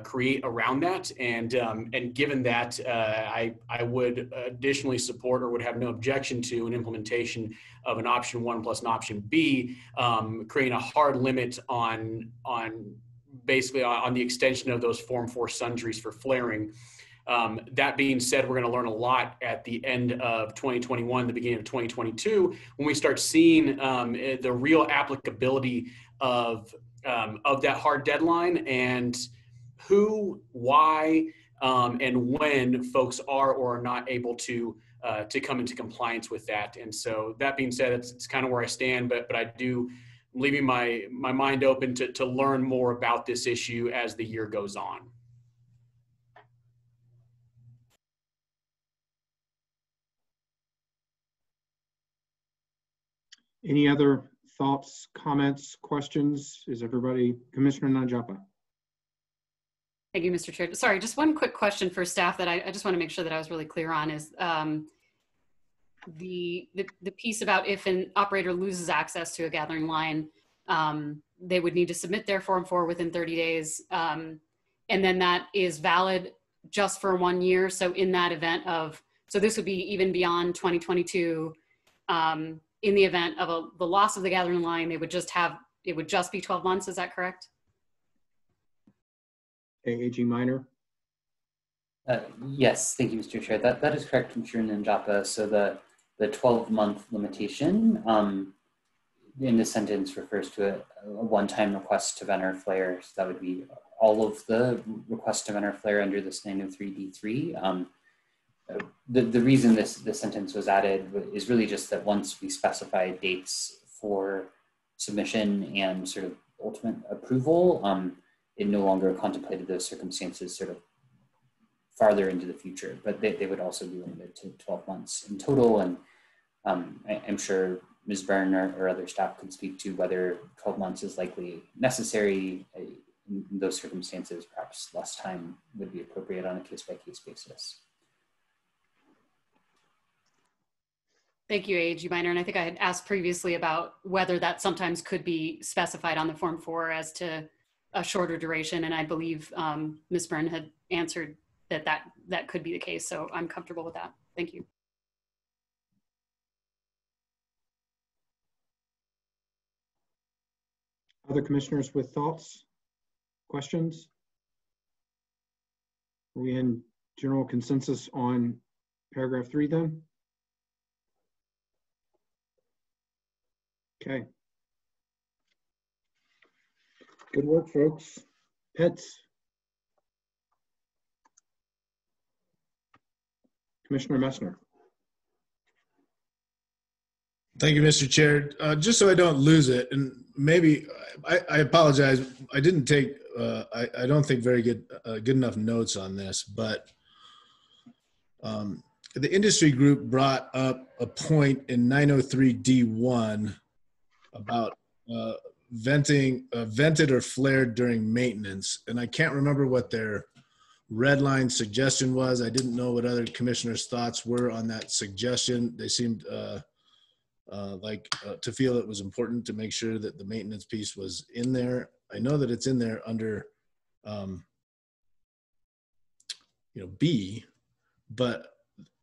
create around that. And given that, I would additionally support, or would have no objection to, an implementation of an option 1 plus an option B, creating a hard limit on basically on the extension of those Form 4 sundries for flaring. That being said, we're going to learn a lot at the end of 2021, the beginning of 2022, when we start seeing the real applicability of that hard deadline, and who, why, and when folks are or are not able to come into compliance with that. And so that being said, it's kind of where I stand, but I do leaving my mind open to learn more about this issue as the year goes on. Any other thoughts, comments, questions? Is everybody, Commissioner Nanjapa? Thank you, Mr. Chair. Sorry, just one quick question for staff that I just want to make sure that I was really clear on is the piece about if an operator loses access to a gathering line, they would need to submit their Form 4 within 30 days. And then that is valid just for 1 year. So in that event of, so this would be even beyond 2022, in the event of the loss of the gathering line, they would just have, it would just be 12 months. Is that correct? AG Minor? Yes, thank you, Mr. Chair. That is correct, Commissioner Ninjapa. So the 12-month limitation in the sentence refers to a one-time request to vent or flare. So that would be all of the requests to vent or flare under this 903D3. The reason this sentence was added is really just that once we specify dates for submission and sort of ultimate approval, it no longer contemplated those circumstances sort of farther into the future, but they would also be limited to 12 months in total. And I'm sure Ms. Byrne or other staff could speak to whether 12 months is likely necessary. In those circumstances, perhaps less time would be appropriate on a case-by-case basis. Thank you, AG Minor. And I think I had asked previously about whether that sometimes could be specified on the Form 4 as to a shorter duration. And I believe Ms. Byrne had answered that could be the case. So I'm comfortable with that. Thank you. Other commissioners with thoughts, questions? Are we in general consensus on paragraph 3 then? Okay. Good work, folks. Pets. Commissioner Messner. Thank you, Mr. Chair. Just so I don't lose it, and maybe I apologize. I didn't take. I don't think very good enough notes on this, but the industry group brought up a point in 903D1 about vented or flared during maintenance, and I can't remember what their red line suggestion was. I didn't know what other commissioners' thoughts were on that suggestion. They seemed to feel it was important to make sure that the maintenance piece was in there. I know that it's in there under B, but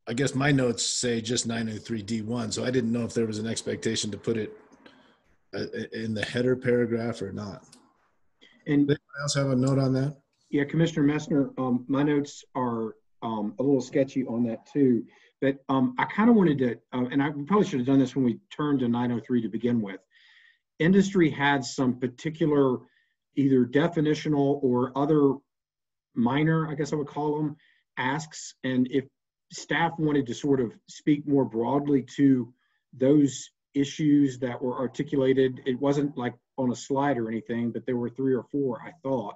I guess my notes say just 903D1, so I didn't know if there was an expectation to put it in the header paragraph or not. And does anyone else have a note on that? Yeah, Commissioner Messner, my notes are a little sketchy on that too. But I kind of wanted to, and I probably should have done this when we turned to 903 to begin with. Industry had some particular either definitional or other minor, I guess I would call them, asks. And if staff wanted to sort of speak more broadly to those issues that were articulated, it wasn't like on a slide or anything, but there were 3 or 4, I thought.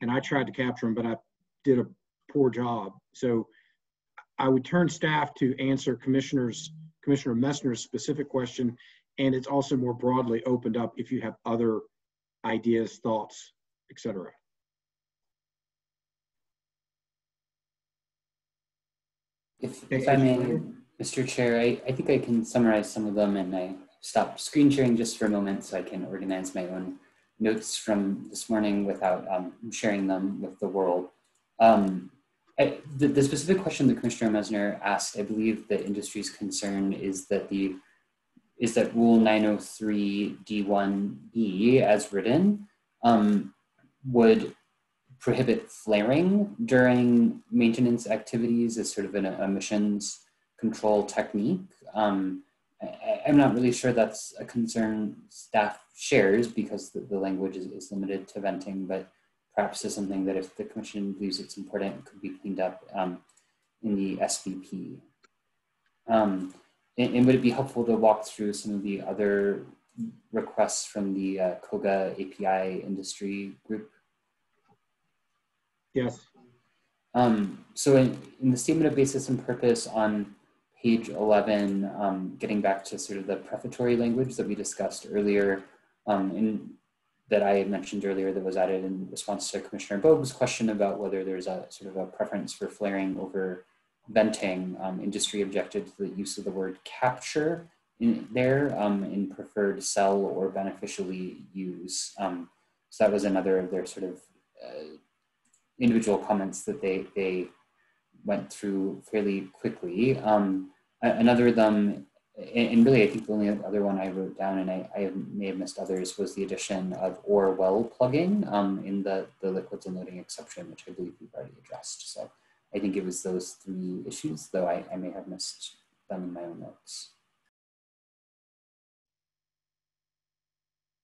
And I tried to capture them, but I did a poor job. So I would turn staff to answer Commissioner Messner's specific question, and it's also more broadly opened up if you have other ideas, thoughts, etc. If I may, Mr. Chair, I think I can summarize some of them, and I stopped screen sharing just for a moment so I can organize my own notes from this morning without sharing them with the world. The specific question that Commissioner Messner asked, I believe the industry's concern is that Rule 903D1B as written would prohibit flaring during maintenance activities as sort of an emissions control technique. I'm not really sure that's a concern staff shares because the language is limited to venting, but perhaps is something that if the commission believes it's important could be cleaned up in the SVP. And would it be helpful to walk through some of the other requests from the KOGA API industry group? Yes. So in the statement of basis and purpose on page 11, getting back to sort of the prefatory language that we discussed earlier, that I had mentioned earlier that was added in response to Commissioner Bogue's question about whether there's a sort of a preference for flaring over venting. Industry objected to the use of the word capture in there in preferred sell or beneficially use. So that was another of their sort of individual comments that they went through fairly quickly. Another of them and really I think the only other one I wrote down, and I may have missed others, was the addition of or well plugging in the liquids unloading exception, which I believe we've already addressed. So I think it was those 3 issues, though I may have missed them in my own notes.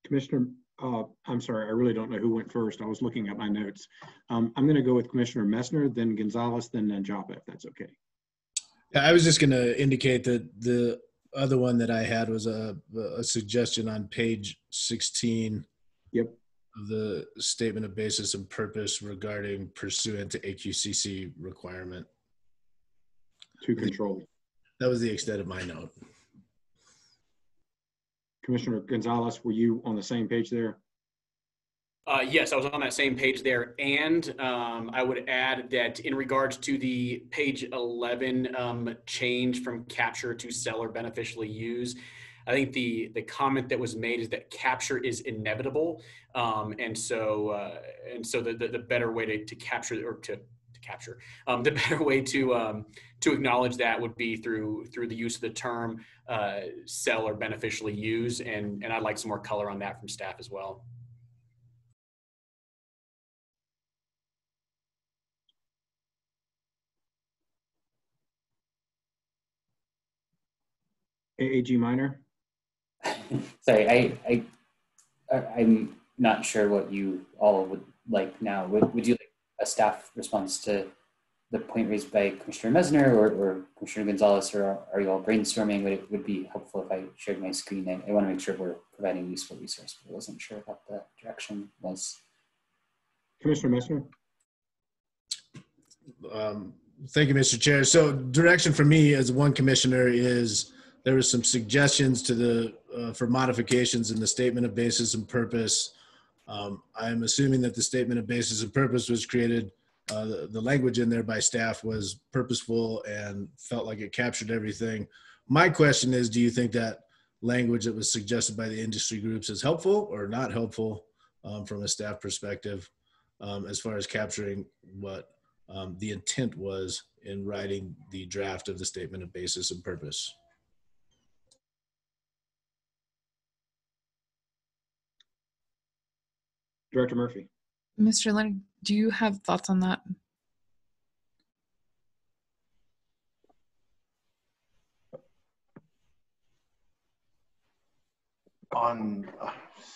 Commissioner, I'm sorry, I really don't know who went first. I was looking at my notes. I'm going to go with Commissioner Messner, then Gonzalez, then Nanjapa, if that's okay. Yeah, I was just going to indicate that the other one that I had was a suggestion on page 16. Yep. Of the statement of basis and purpose regarding pursuant to AQCC requirement. To control. That was the extent of my note. Commissioner Gonzalez, were you on the same page there? Yes, I was on that same page there. And I would add that in regards to the page 11 change from capture to sell or beneficially use, I think the comment that was made is that capture is inevitable. And so the better way to capture, or to capture, the better way to acknowledge that would be through the use of the term sell or beneficially use. And I'd like some more color on that from staff as well. AAG Minor? Sorry, I'm not sure what you all would like now. Would you like a staff response to the point raised by Commissioner Messner or Commissioner Gonzalez, or are you all brainstorming? It would be helpful if I shared my screen. I want to make sure we're providing useful resource, but I wasn't sure what the direction was. Commissioner Messner? Thank you, Mr. Chair. So direction for me as one commissioner is there were some suggestions to the for modifications in the statement of basis and purpose. I'm assuming that the statement of basis and purpose was created, the language in there by staff was purposeful and felt like it captured everything. My question is, do you think that language that was suggested by the industry groups is helpful or not helpful from a staff perspective as far as capturing what the intent was in writing the draft of the statement of basis and purpose? Director Murphy. Mr. Leonard, do you have thoughts on that?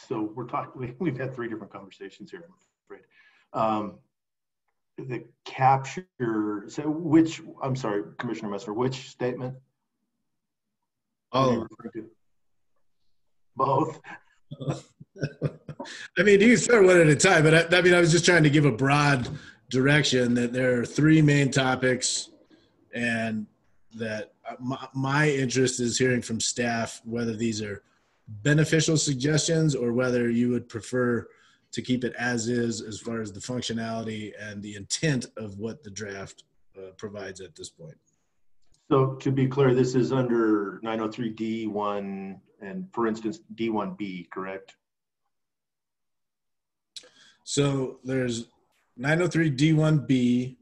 So we're talking, we've had 3 different conversations here, I'm afraid. The capture, so which, I'm sorry, Commissioner Messner, which statement? Oh, both. I mean, you can start one at a time, but I was just trying to give a broad direction that there are 3 main topics, and that my interest is hearing from staff whether these are beneficial suggestions or whether you would prefer to keep it as is as far as the functionality and the intent of what the draft provides at this point. So to be clear, this is under 903 D1 and, for instance, D1B, correct? So there's 903 D1B,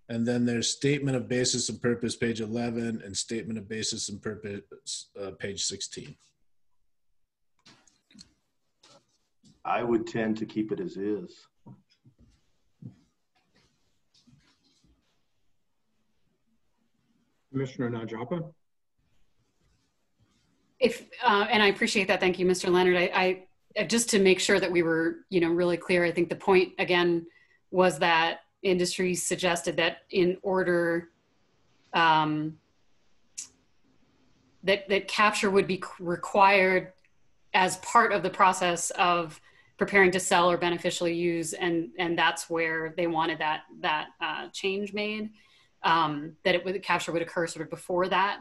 and then there's statement of basis and purpose, page 11, and statement of basis and purpose, page 16. I would tend to keep it as is. Commissioner Najapa? And I appreciate that. Thank you, Mr. Leonard. I just to make sure that we were, really clear, I think the point again was that industry suggested that in order that capture would be required as part of the process of preparing to sell or beneficially use, and that's where they wanted that change made, that capture would occur sort of before that.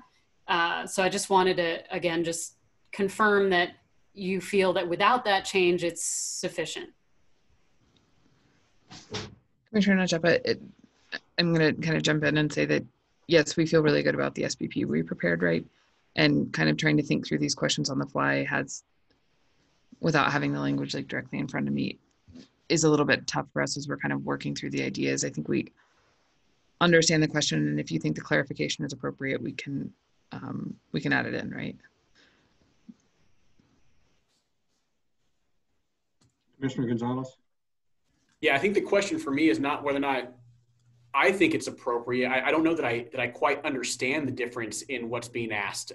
So I just wanted to, again, just confirm that you feel that without that change, it's sufficient. Commissioner Najapa, I'm going to kind of jump in and say that, yes, we feel really good about the SBP we prepared, right? And kind of trying to think through these questions on the fly without having the language like directly in front of me is a little bit tough for us as we're kind of working through the ideas. I think we understand the question, and if you think the clarification is appropriate, we can we can add it in, right? Commissioner Gonzalez? Yeah, I think the question for me is not whether or not I think it's appropriate. I don't know that I quite understand the difference in what's being asked.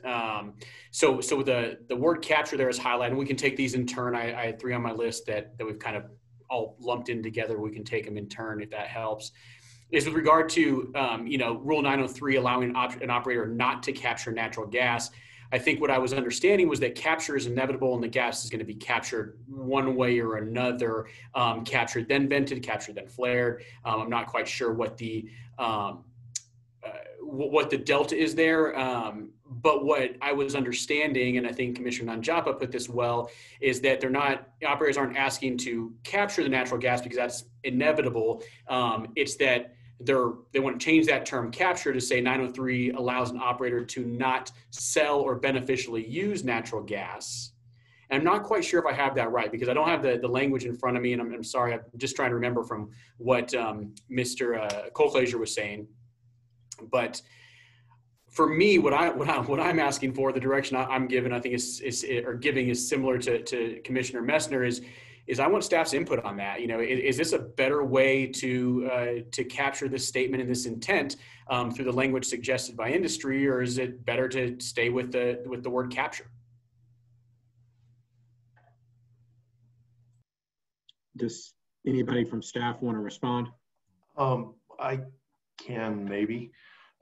So the word capture there is highlighted. We can take these in turn. I had 3 on my list that we've kind of all lumped in together. We can take them in turn if that helps. Is with regard to Rule 903 allowing an operator not to capture natural gas. I think what I was understanding was that capture is inevitable and the gas is going to be captured one way or another, captured, then vented, captured, then flared. I'm not quite sure what the delta is there. But what I was understanding, and I think Commissioner Nanjapa put this well, is that operators aren't asking to capture the natural gas because that's inevitable. It's that they want to change that term capture to say 903 allows an operator to not sell or beneficially use natural gas. And I'm not quite sure if I have that right because I don't have the language in front of me, and I'm sorry, I'm just trying to remember from what Mr. Colclaser was saying. But for me, what I'm asking for, the direction I'm giving, I think is similar to Commissioner Messner is I want staff's input on that. Is this a better way to capture this statement and this intent through the language suggested by industry, or is it better to stay with the word capture? Does anybody from staff want to respond? I can maybe.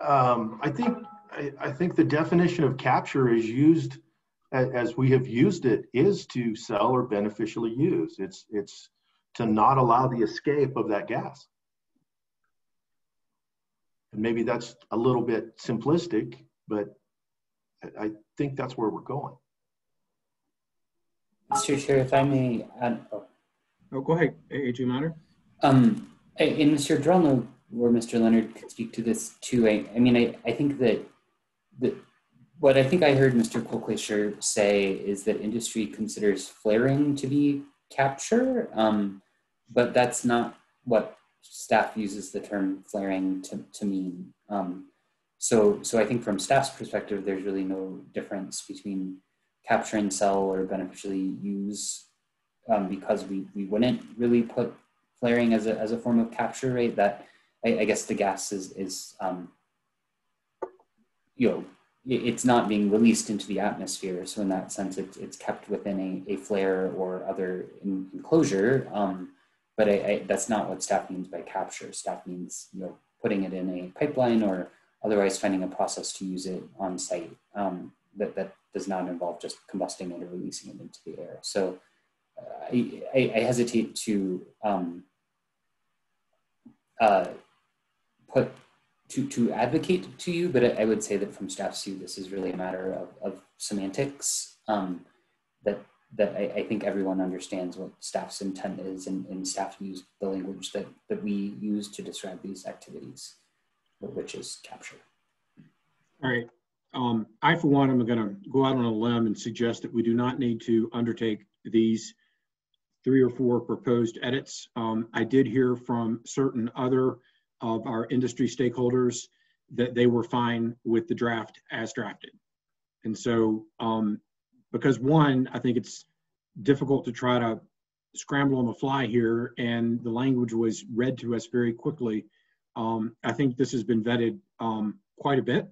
I think the definition of capture is used as we have used it is to sell or beneficially use. It's to not allow the escape of that gas. And maybe that's a little bit simplistic, but I think that's where we're going. Mr. Chair, if I may add. Oh, go ahead, AG Minor. And Mr. Drelno or Mr. Leonard could speak to this too. I think that what I think I heard Mr. Colclaser say is that industry considers flaring to be capture, but that's not what staff uses the term flaring to mean. So I think from staff's perspective, there's really no difference between capture and sell or beneficially use, because we wouldn't really put flaring as a form of capture, right? That I guess the gas is it's not being released into the atmosphere. So in that sense, it's kept within a flare or other enclosure. But that's not what staff means by capture. Staff means putting it in a pipeline or otherwise finding a process to use it on site that does not involve just combusting it or releasing it into the air. So I hesitate to to advocate to you, but I would say that from staff's view, this is really a matter of semantics, that I think everyone understands what staff's intent is, and staff use the language that we use to describe these activities, which is capture. All right. I, for one, am going to go out on a limb and suggest that we do not need to undertake these 3 or 4 proposed edits. I did hear from certain other of our industry stakeholders that they were fine with the draft as drafted. And so, because one, I think it's difficult to try to scramble on the fly here, and the language was read to us very quickly. I think this has been vetted quite a bit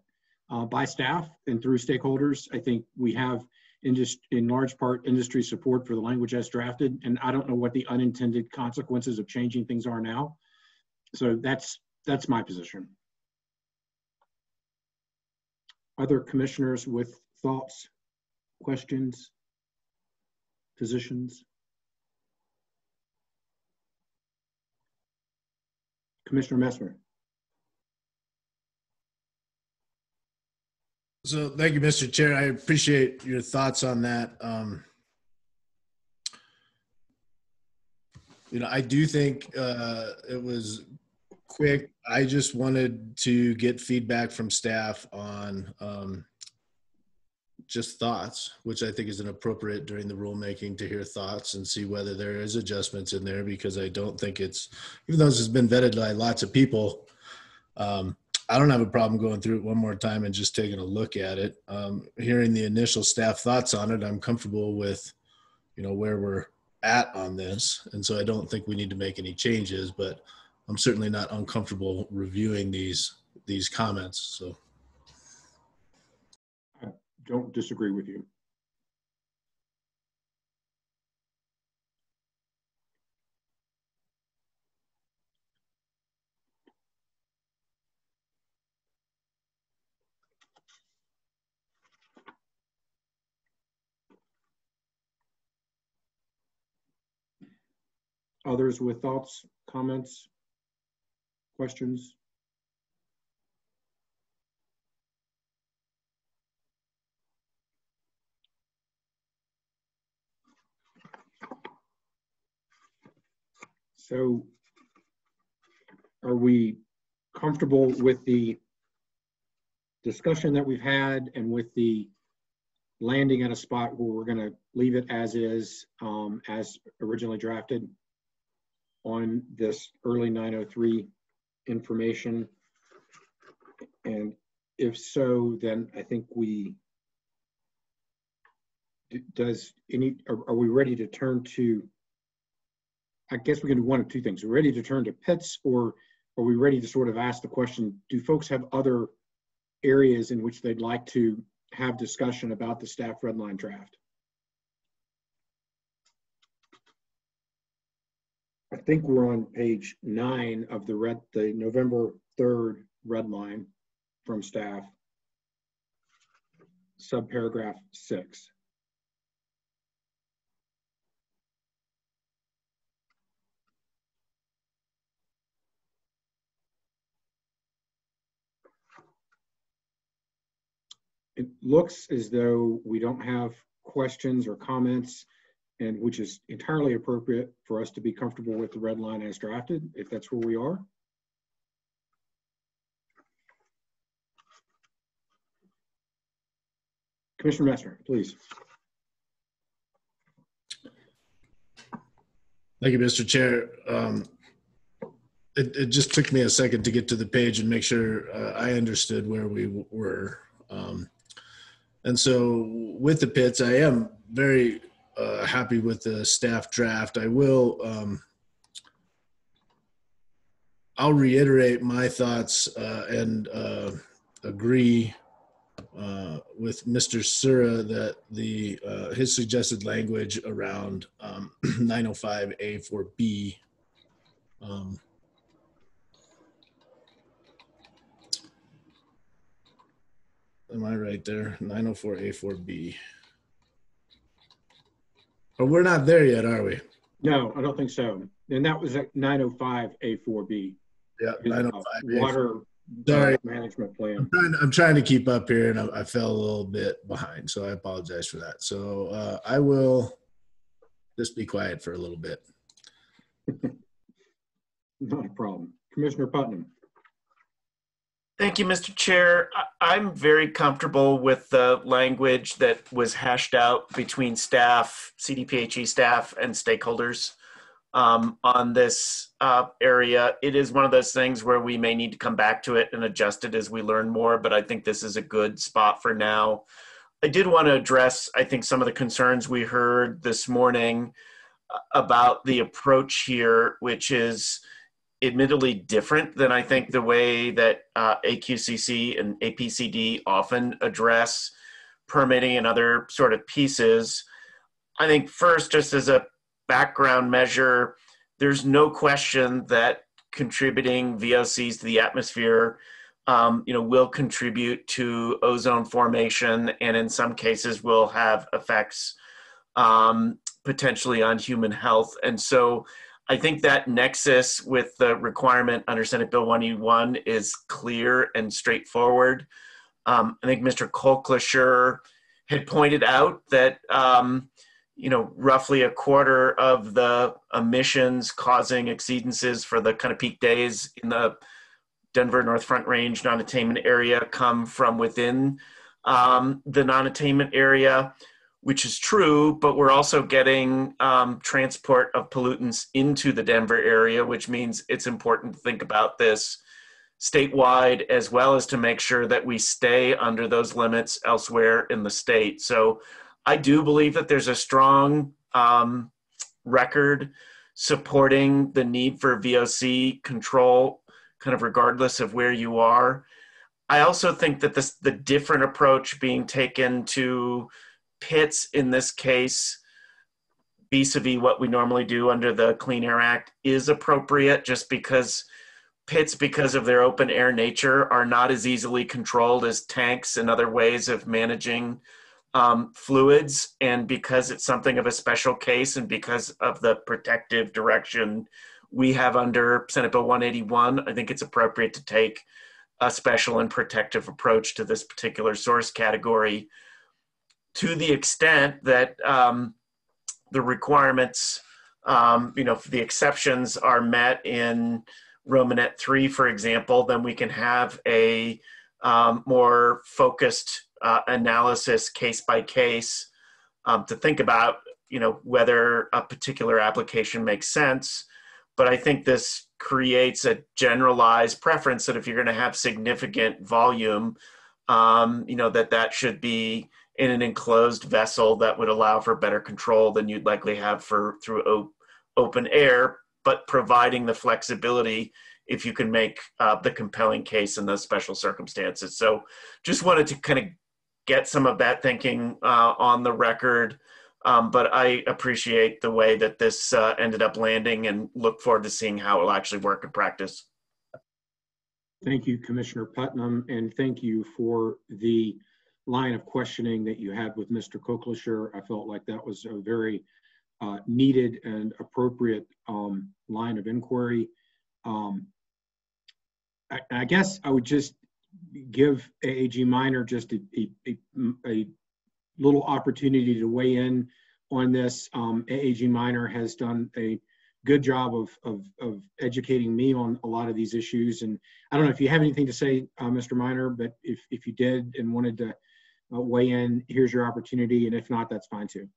by staff and through stakeholders. I think we have in large part industry support for the language as drafted, and I don't know what the unintended consequences of changing things are now. So that's my position. Other commissioners with thoughts, questions, positions? Commissioner Messner. So thank you, Mr. Chair. I appreciate your thoughts on that. I do think it was quick. I just wanted to get feedback from staff on just thoughts, which I think is inappropriate during the rulemaking to hear thoughts and see whether there is adjustments in there, because I don't think it's, even though this has been vetted by lots of people, I don't have a problem going through it one more time and just taking a look at it. Hearing the initial staff thoughts on it, I'm comfortable with, where we're at on this. And so I don't think we need to make any changes, but I'm certainly not uncomfortable reviewing these comments. So I don't disagree with you. Others with thoughts, comments, questions? So are we comfortable with the discussion that we've had and with the landing at a spot where we're going to leave it as is, as originally drafted on this early 903 information? And if so, then I think are we ready to turn to, I guess we're going to do one of two things. We're ready to turn to PITS, or are we ready to sort of ask the question, do folks have other areas in which they'd like to have discussion about the staff redline draft? I think we're on page 9 of the November 3rd red line from staff, subparagraph 6. It looks as though we don't have questions or comments, and which is entirely appropriate for us to be comfortable with the red line as drafted, if that's where we are. Commissioner Messner, please. Thank you, Mr. Chair. It just took me a second to get to the page and make sure I understood where we were. And so with the PITS, I am very happy with the staff draft. I will, I'll reiterate my thoughts and agree with Mr. Sura that his suggested language around 905A4B am I right there? 904A4B. But we're not there yet, are we? No, I don't think so. And that was at 905A4B. Yeah, 905A4B. Water management plan. I'm trying to keep up here, and I fell a little bit behind, so I apologize for that. So I will just be quiet for a little bit. Not a problem. Commissioner Putnam. Thank you, Mr. Chair. I'm very comfortable with the language that was hashed out between staff, CDPHE staff, and stakeholders on this area. It is one of those things where we may need to come back to it and adjust it as we learn more, but I think this is a good spot for now. I did want to address, I think, some of the concerns we heard this morning about the approach here, which is admittedly different than I think the way that AQCC and APCD often address permitting and other sort of pieces. I think first, just as a background measure, there's no question that contributing VOCs to the atmosphere will contribute to ozone formation, and in some cases will have effects potentially on human health. And so I think that nexus with the requirement under Senate Bill 181 is clear and straightforward. I think Mr. Kolklischer had pointed out that, roughly a quarter of the emissions causing exceedances for the kind of peak days in the Denver North Front Range non-attainment area come from within the non-attainment area, which is true, but we're also getting transport of pollutants into the Denver area, which means it's important to think about this statewide, as well as to make sure that we stay under those limits elsewhere in the state. So I do believe that there's a strong record supporting the need for VOC control, kind of regardless of where you are. I also think that the different approach being taken to pits in this case, vis-a-vis what we normally do under the Clean Air Act, is appropriate, just because pits, because of their open air nature, are not as easily controlled as tanks and other ways of managing fluids. And because it's something of a special case, and because of the protective direction we have under Senate Bill 181, I think it's appropriate to take a special and protective approach to this particular source category, to the extent that the requirements, the exceptions are met in Romanet 3, for example. Then we can have a more focused analysis case by case to think about, whether a particular application makes sense. But I think this creates a generalized preference that if you're going to have significant volume, that should be in an enclosed vessel that would allow for better control than you'd likely have through open air, but providing the flexibility if you can make the compelling case in those special circumstances. So just wanted to kind of get some of that thinking on the record. But I appreciate the way that this ended up landing, and look forward to seeing how it will actually work in practice. Thank you, Commissioner Putnam, and thank you for the line of questioning that you had with Mr. Koklischer. I felt like that was a very needed and appropriate line of inquiry. I guess I would just give AAG Minor just a little opportunity to weigh in on this. AAG Minor has done a good job of educating me on a lot of these issues. And I don't know if you have anything to say, Mr. Minor, but if you did and wanted to weigh in, here's your opportunity. And if not, that's fine too.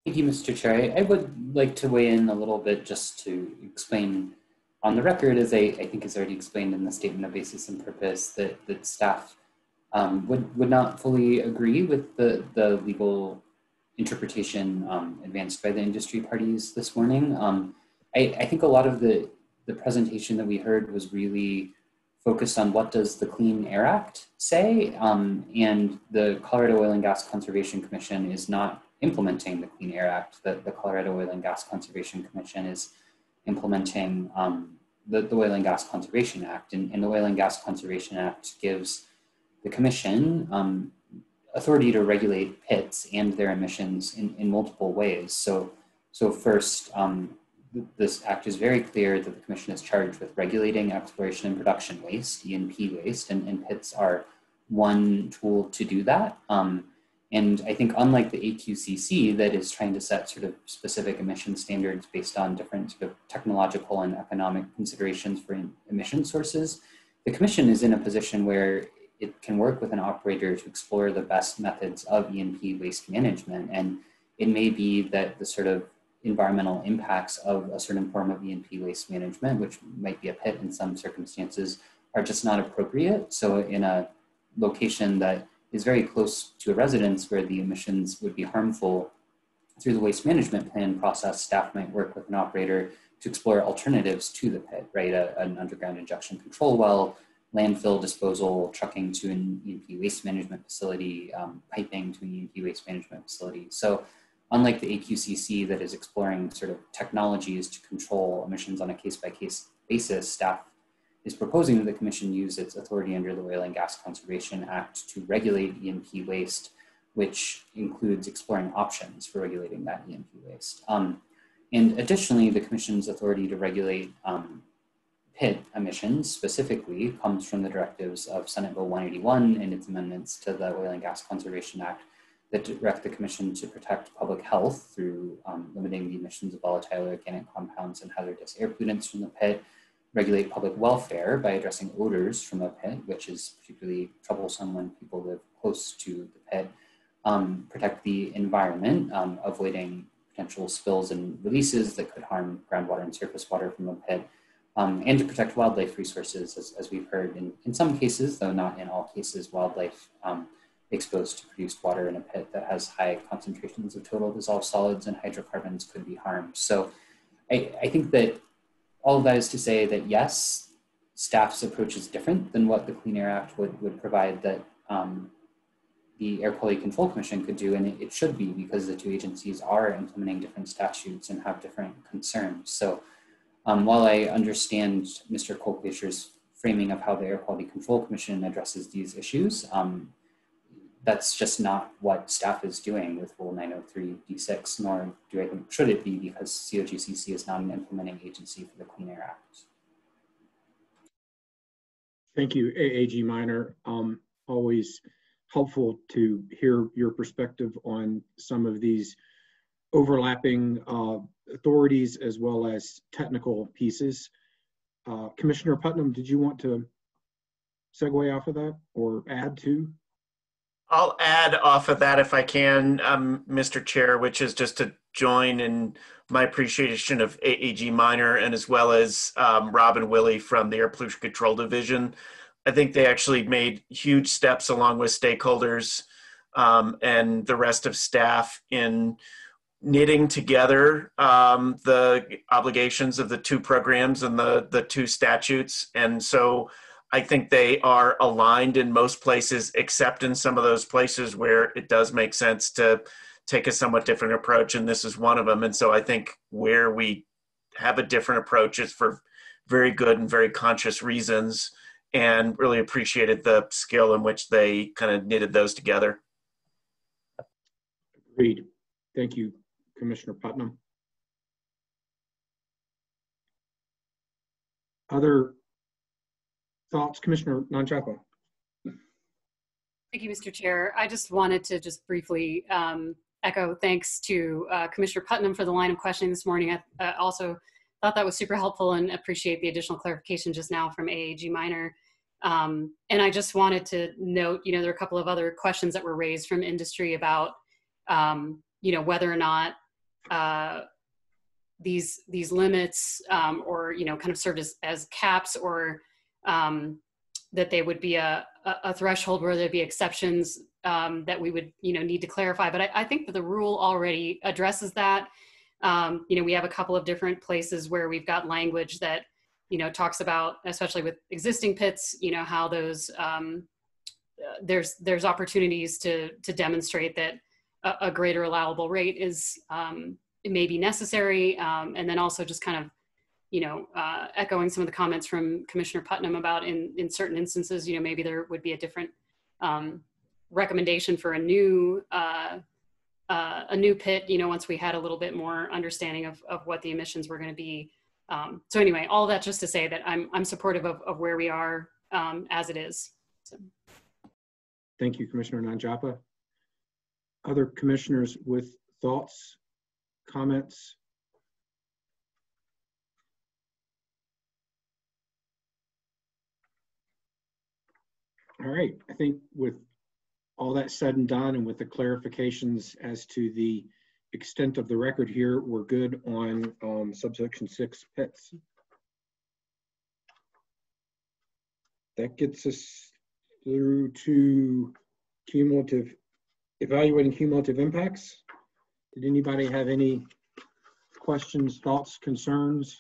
Thank you, Mr. Chair. I would like to weigh in a little bit just to explain on the record, as I think is already explained in the statement of basis and purpose, that staff would not fully agree with the legal interpretation advanced by the industry parties this morning. I think a lot of the presentation that we heard was really focused on what does the Clean Air Act say, and the Colorado Oil and Gas Conservation Commission is not implementing the Clean Air Act. The Colorado Oil and Gas Conservation Commission is implementing the Oil and Gas Conservation Act, and the Oil and Gas Conservation Act gives the Commission authority to regulate pits and their emissions in multiple ways. So first, this act is very clear that the Commission is charged with regulating exploration and production waste, E&P waste, and pits are one tool to do that. And I think unlike the AQCC that is trying to set sort of specific emission standards based on different sort of technological and economic considerations for emission sources, the Commission is in a position where it can work with an operator to explore the best methods of E&P waste management. And it may be that the sort of environmental impacts of a certain form of E&P waste management, which might be a pit in some circumstances, are just not appropriate. So in a location that is very close to a residence where the emissions would be harmful, through the waste management plan process, staff might work with an operator to explore alternatives to the pit, right? An underground injection control well, landfill disposal, trucking to an E&P waste management facility, piping to an E&P waste management facility. So unlike the AQCC that is exploring sort of technologies to control emissions on a case-by-case basis, staff is proposing that the Commission use its authority under the Oil and Gas Conservation Act to regulate E&P waste, which includes exploring options for regulating that E&P waste. And additionally, the Commission's authority to regulate pit emissions specifically comes from the directives of Senate Bill 181 and its amendments to the Oil and Gas Conservation Act that direct the Commission to protect public health through limiting the emissions of volatile organic compounds and hazardous air pollutants from the pit, regulate public welfare by addressing odors from a pit, which is particularly troublesome when people live close to the pit, protect the environment, avoiding potential spills and releases that could harm groundwater and surface water from a pit, and to protect wildlife resources, as we've heard. In some cases, though not in all cases, wildlife exposed to produced water in a pit that has high concentrations of total dissolved solids and hydrocarbons could be harmed. So I think that all of that is to say that yes, staff's approach is different than what the Clean Air Act would provide that the Air Quality Control Commission could do, and it should be, because the two agencies are implementing different statutes and have different concerns. So while I understand Mr. Kolkvischer's framing of how the Air Quality Control Commission addresses these issues, that's just not what staff is doing with Rule 903(d)(6), nor do I think should it be, because COGCC is not an implementing agency for the Clean Air Act. Thank you, AAG Minor. Always helpful to hear your perspective on some of these overlapping authorities as well as technical pieces. Commissioner Putnam, did you want to segue off of that or add to? I'll add off of that if I can, Mr. Chair, which is just to join in my appreciation of AAG Minor and as well as Rob and Willie from the Air Pollution Control Division. I think they actually made huge steps along with stakeholders and the rest of staff in knitting together the obligations of the two programs and the two statutes. And so I think they are aligned in most places, except in some of those places where it does make sense to take a somewhat different approach, and this is one of them. And so I think where we have a different approach is for very good and very conscious reasons, and really appreciated the skill in which they kind of knitted those together. Agreed. Thank you, Commissioner Putnam. Other thoughts, Commissioner Nanchapa? Thank you, Mr. Chair. I just wanted to just briefly echo thanks to Commissioner Putnam for the line of questioning this morning. I also thought that was super helpful and appreciate the additional clarification just now from AAG Minor. And I just wanted to note, there are a couple of other questions that were raised from industry about, whether or not these limits or, kind of served as caps, or that they would be a threshold where there'd be exceptions that we would, need to clarify. But I think that the rule already addresses that. We have a couple of different places where we've got language that, talks about, especially with existing pits, how those, there's opportunities to demonstrate that a greater allowable rate is, it may be necessary. And then also just kind of, echoing some of the comments from Commissioner Putnam about in certain instances, maybe there would be a different recommendation for a new pit, once we had a little bit more understanding of what the emissions were going to be. So anyway, all that just to say that I'm supportive of where we are as it is. So. Thank you, Commissioner Nanjapa. Other commissioners with thoughts, comments? All right, I think with all that said and done, and with the clarifications as to the extent of the record here, we're good on subsection 6 pits. That gets us through to evaluating cumulative impacts. Did anybody have any questions, thoughts, concerns?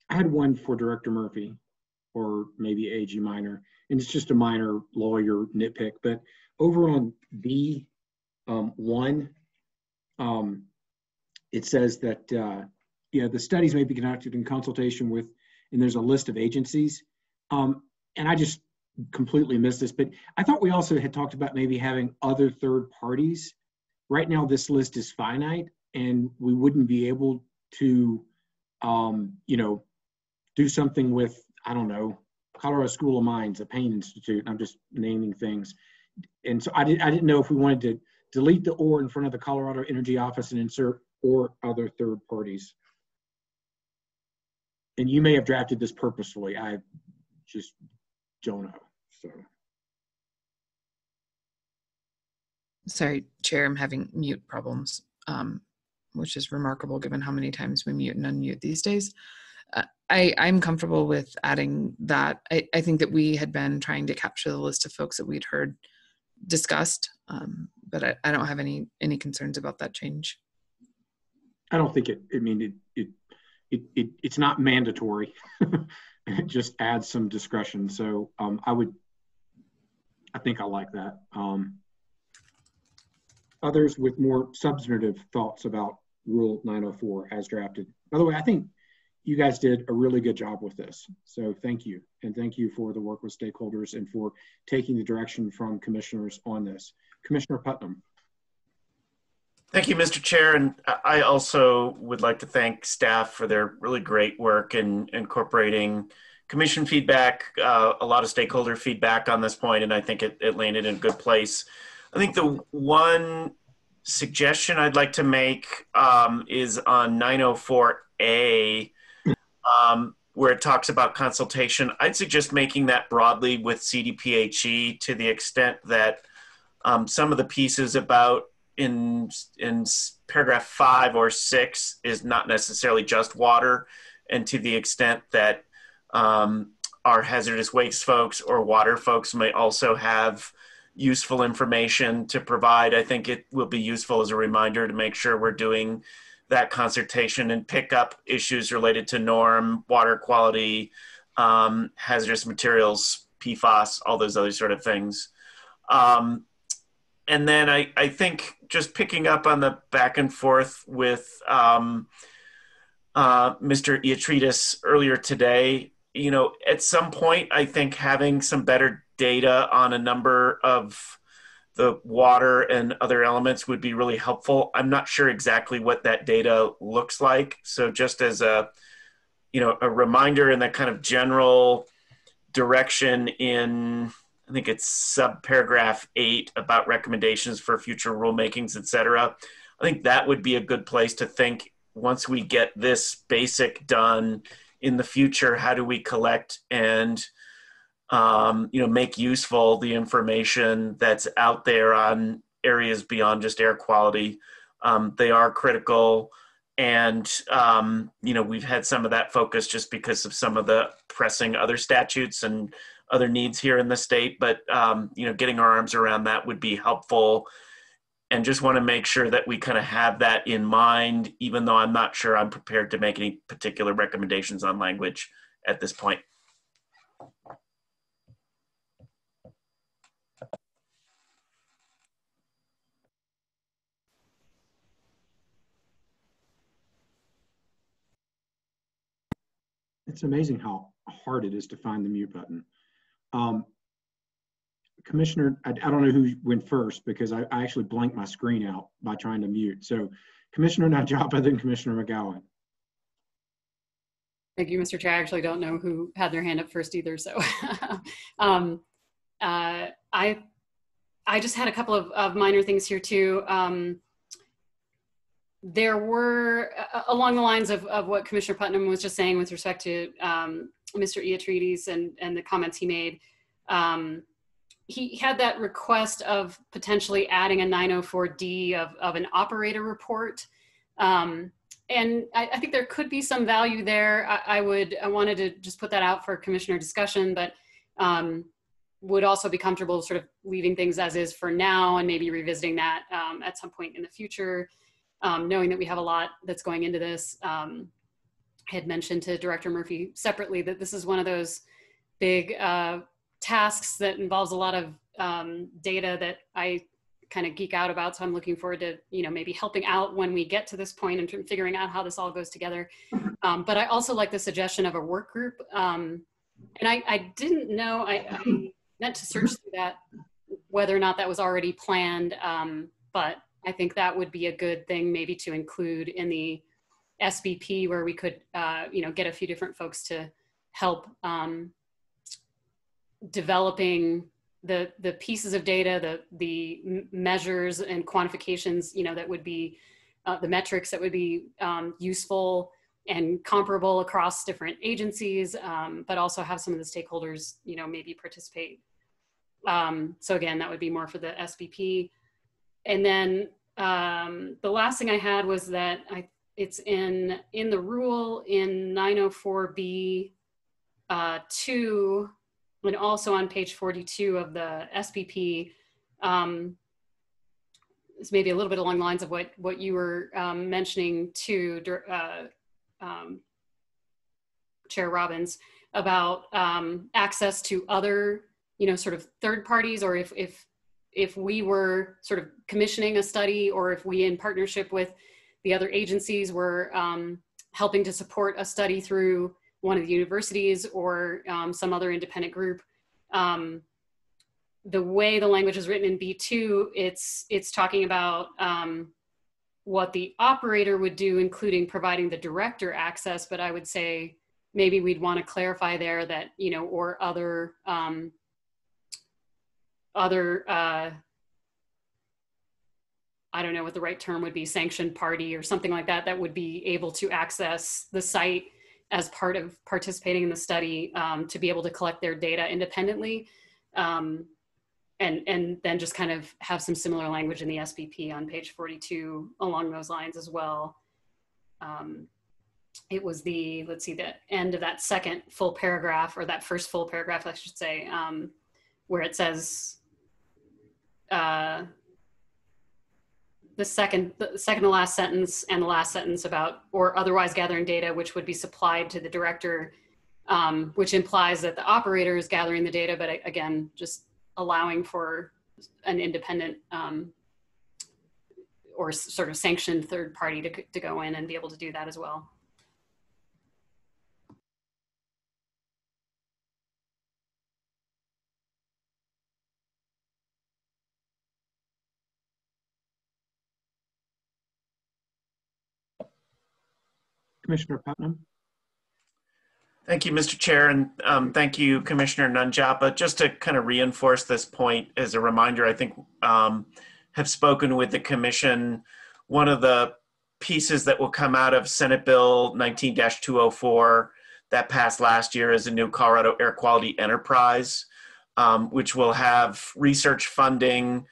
I had one for Director Murphy, or maybe AG Minor, and it's just a minor lawyer nitpick, but over on B1, it says that the studies may be conducted in consultation with, and there's a list of agencies, and I just completely missed this, but I thought we also had talked about maybe having other third parties. Right now this list is finite, and we wouldn't be able to do something with, I don't know, Colorado School of Mines, a pain institute. I'm just naming things. And so I didn't know if we wanted to delete the "or" in front of the Colorado Energy Office and insert "or other third parties." And you may have drafted this purposefully. I just don't know. So. Sorry, Chair, I'm having mute problems. which is remarkable given how many times we mute and unmute these days. I'm comfortable with adding that. I think that we had been trying to capture the list of folks that we'd heard discussed, but I don't have any concerns about that change. I don't think it's not mandatory. It just adds some discretion. So I think I like that. Others with more substantive thoughts about Rule 904 as drafted. By the way, I think you guys did a really good job with this. So thank you. And thank you for the work with stakeholders and for taking the direction from commissioners on this. Commissioner Putnam. Thank you, Mr. Chair. And I also would like to thank staff for their really great work in incorporating commission feedback, a lot of stakeholder feedback on this point, and I think it landed in a good place. I think the one suggestion I'd like to make is on 904A, where it talks about consultation. I'd suggest making that broadly with CDPHE to the extent that some of the pieces about in paragraph 5 or 6 is not necessarily just water, and to the extent that our hazardous waste folks or water folks may also have useful information to provide. I think it will be useful as a reminder to make sure we're doing that consultation and pick up issues related to norm, water quality, hazardous materials, PFAS, all those other sort of things. And then I think just picking up on the back and forth with Mr. Iotrides earlier today, you know, at some point, I think having some better data on a number of the water and other elements would be really helpful. I'm not sure exactly what that data looks like. So just as a, you know, a reminder in that kind of general direction in, I think it's subparagraph 8 about recommendations for future rulemakings, et cetera. I think that would be a good place to think once we get this basic done in the future, how do we collect and you know, make useful the information that's out there on areas beyond just air quality. They are critical, and you know, we've had some of that focus just because of some of the pressing other statutes and other needs here in the state. But you know, getting our arms around that would be helpful, and just want to make sure that we kind of have that in mind, even though I'm not sure I'm prepared to make any particular recommendations on language at this point. It's amazing how hard it is to find the mute button. Commissioner, I don't know who went first because I actually blanked my screen out by trying to mute. So Commissioner Najapa, then Commissioner McGowan. Thank you, Mr. Chair. I actually don't know who had their hand up first either. So I just had a couple of minor things here too. There were, along the lines of what Commissioner Putnam was just saying with respect to Mr. Iotrides and the comments he made, he had that request of potentially adding a 904D of an operator report. And I think there could be some value there. I wanted to just put that out for commissioner discussion, but would also be comfortable sort of leaving things as is for now and maybe revisiting that at some point in the future, knowing that we have a lot that's going into this. I had mentioned to Director Murphy separately that this is one of those big tasks that involves a lot of data that I kind of geek out about. So I'm looking forward to, you know, maybe helping out when we get to this point and figuring out how this all goes together. But I also like the suggestion of a work group. And I didn't know, I meant to search through that, whether or not that was already planned. But I think that would be a good thing maybe to include in the SBP, where we could, you know, get a few different folks to help developing the pieces of data, the measures and quantifications, you know, that would be the metrics that would be useful and comparable across different agencies, but also have some of the stakeholders, you know, maybe participate. So again, that would be more for the SBP. And then the last thing I had was that it's in the rule in 904B 2, and also on page 42 of the SPP. It's maybe a little bit along the lines of what you were mentioning too, Chair Robbins, about access to other, sort of third parties, or if we were sort of commissioning a study, or if we, in partnership with the other agencies, were helping to support a study through one of the universities or some other independent group. The way the language is written in B2, it's talking about what the operator would do, including providing the director access, but I would say maybe we'd want to clarify there that, or other, I don't know what the right term would be, sanctioned party or something like that, that would be able to access the site as part of participating in the study, to be able to collect their data independently. And then just kind of have some similar language in the SPP on page 42 along those lines as well. It was the end of that second full paragraph, or that first full paragraph, I should say, where it says, the second to last sentence and the last sentence about, or otherwise gathering data, which would be supplied to the director, which implies that the operator is gathering the data, but again, just allowing for an independent or sort of sanctioned third party to go in and be able to do that as well. Commissioner Putnam. Thank you, Mr. Chair, and thank you, Commissioner Nanjapa. Just to kind of reinforce this point as a reminder, I think have spoken with the Commission. One of the pieces that will come out of Senate Bill 19-204 that passed last year is a new Colorado Air Quality Enterprise, which will have research funding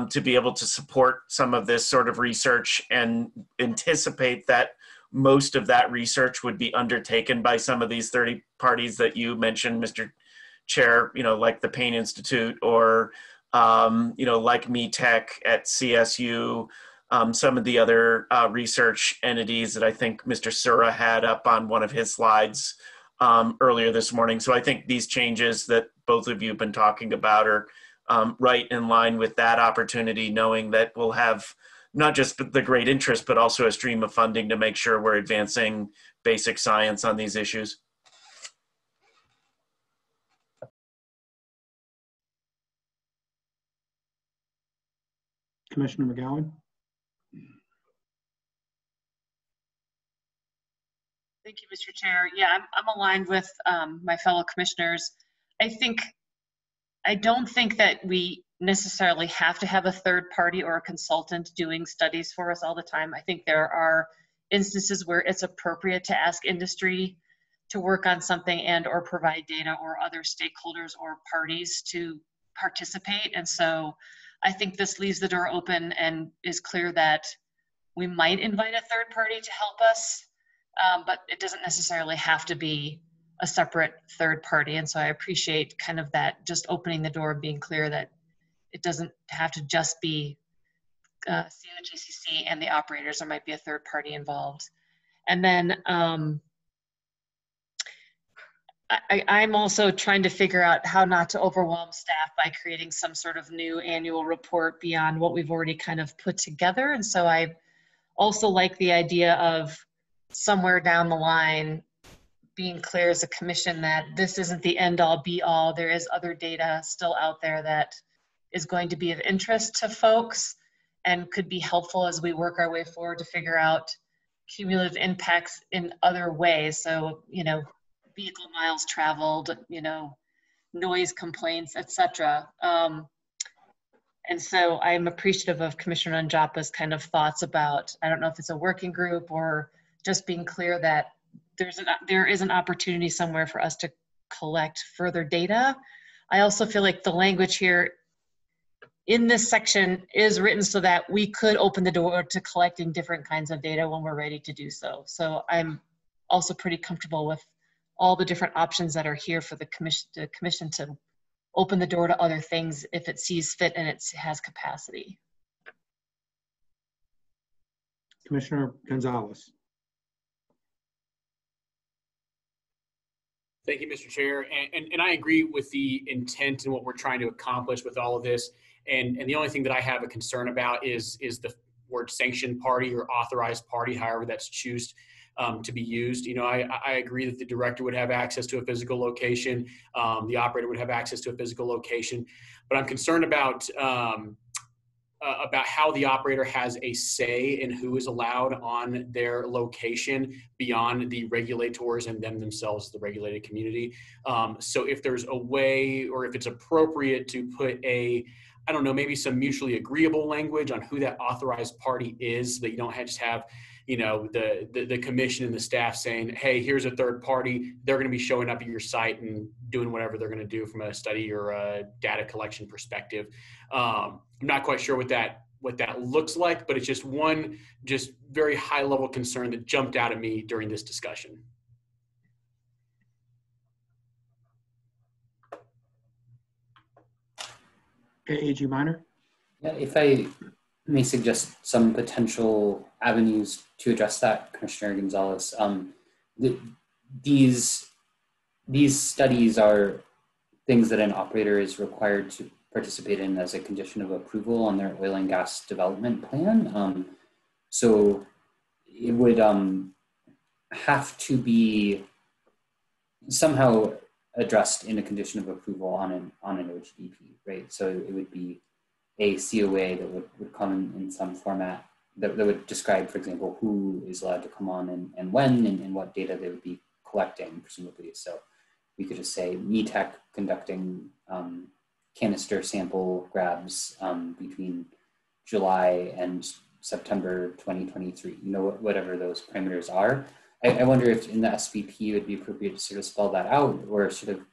to be able to support some of this sort of research, and anticipate that most of that research would be undertaken by some of these 30 parties that you mentioned, Mr. Chair, like the Payne Institute, or, like METech at CSU, some of the other research entities that I think Mr. Sura had up on one of his slides earlier this morning. So I think these changes that both of you have been talking about are right in line with that opportunity, knowing that we'll have not just the great interest, but also a stream of funding to make sure we're advancing basic science on these issues. Commissioner McGowan. Thank you, Mr. Chair. Yeah, I'm aligned with my fellow commissioners. I don't think that we necessarily have to have a third party or a consultant doing studies for us all the time. I think there are instances where it's appropriate to ask industry to work on something and or provide data, or other stakeholders or parties to participate. And so I think this leaves the door open and is clear that we might invite a third party to help us, but it doesn't necessarily have to be a separate third party. And so I appreciate kind of that, just opening the door, being clear that it doesn't have to just be COGCC and the operators. There might be a third party involved. And then I'm also trying to figure out how not to overwhelm staff by creating some sort of new annual report beyond what we've already kind of put together. And so I also like the idea of somewhere down the line being clear as a commission that this isn't the end all be all. There is other data still out there that is going to be of interest to folks and could be helpful as we work our way forward to figure out cumulative impacts in other ways. So, vehicle miles traveled, noise complaints, etc. And so I'm appreciative of Commissioner Nanjapa's kind of thoughts about, I don't know if it's a working group or just being clear that there is an opportunity somewhere for us to collect further data. I also feel like the language here in this section is written so that we could open the door to collecting different kinds of data when we're ready to do so. So I'm also pretty comfortable with all the different options that are here for the commission to open the door to other things if it sees fit and it has capacity. Commissioner Gonzalez. Thank you, Mr. Chair. And I agree with the intent and what we're trying to accomplish with all of this. And the only thing that I have a concern about is the word sanctioned party or authorized party, however that's chosen to be used. You know, I agree that the director would have access to a physical location. The operator would have access to a physical location. But I'm concerned about how the operator has a say in who is allowed on their location beyond the regulators and them themselves, the regulated community. So if there's a way, or if it's appropriate to put I don't know, maybe some mutually agreeable language on who that authorized party is, so that you don't just have, you know, the commission and the staff saying, hey, here's a third party. They're going to be showing up at your site and doing whatever they're going to do from a study or a data collection perspective. I'm not quite sure what that looks like, but it's just one very high level concern that jumped out at me during this discussion. AG Minor. Yeah, if I may suggest some potential avenues to address that, Commissioner Gonzalez. These studies are things that an operator is required to participate in as a condition of approval on their oil and gas development plan. So it would have to be somehow addressed in a condition of approval on an OGDP, right? So it would be a COA that would come in some format that would describe, for example, who is allowed to come on and when and what data they would be collecting, presumably. So we could just say NETEC conducting canister sample grabs between July and September 2023, you know, whatever those parameters are. I wonder if in the SVP it would be appropriate to sort of spell that out, or sort of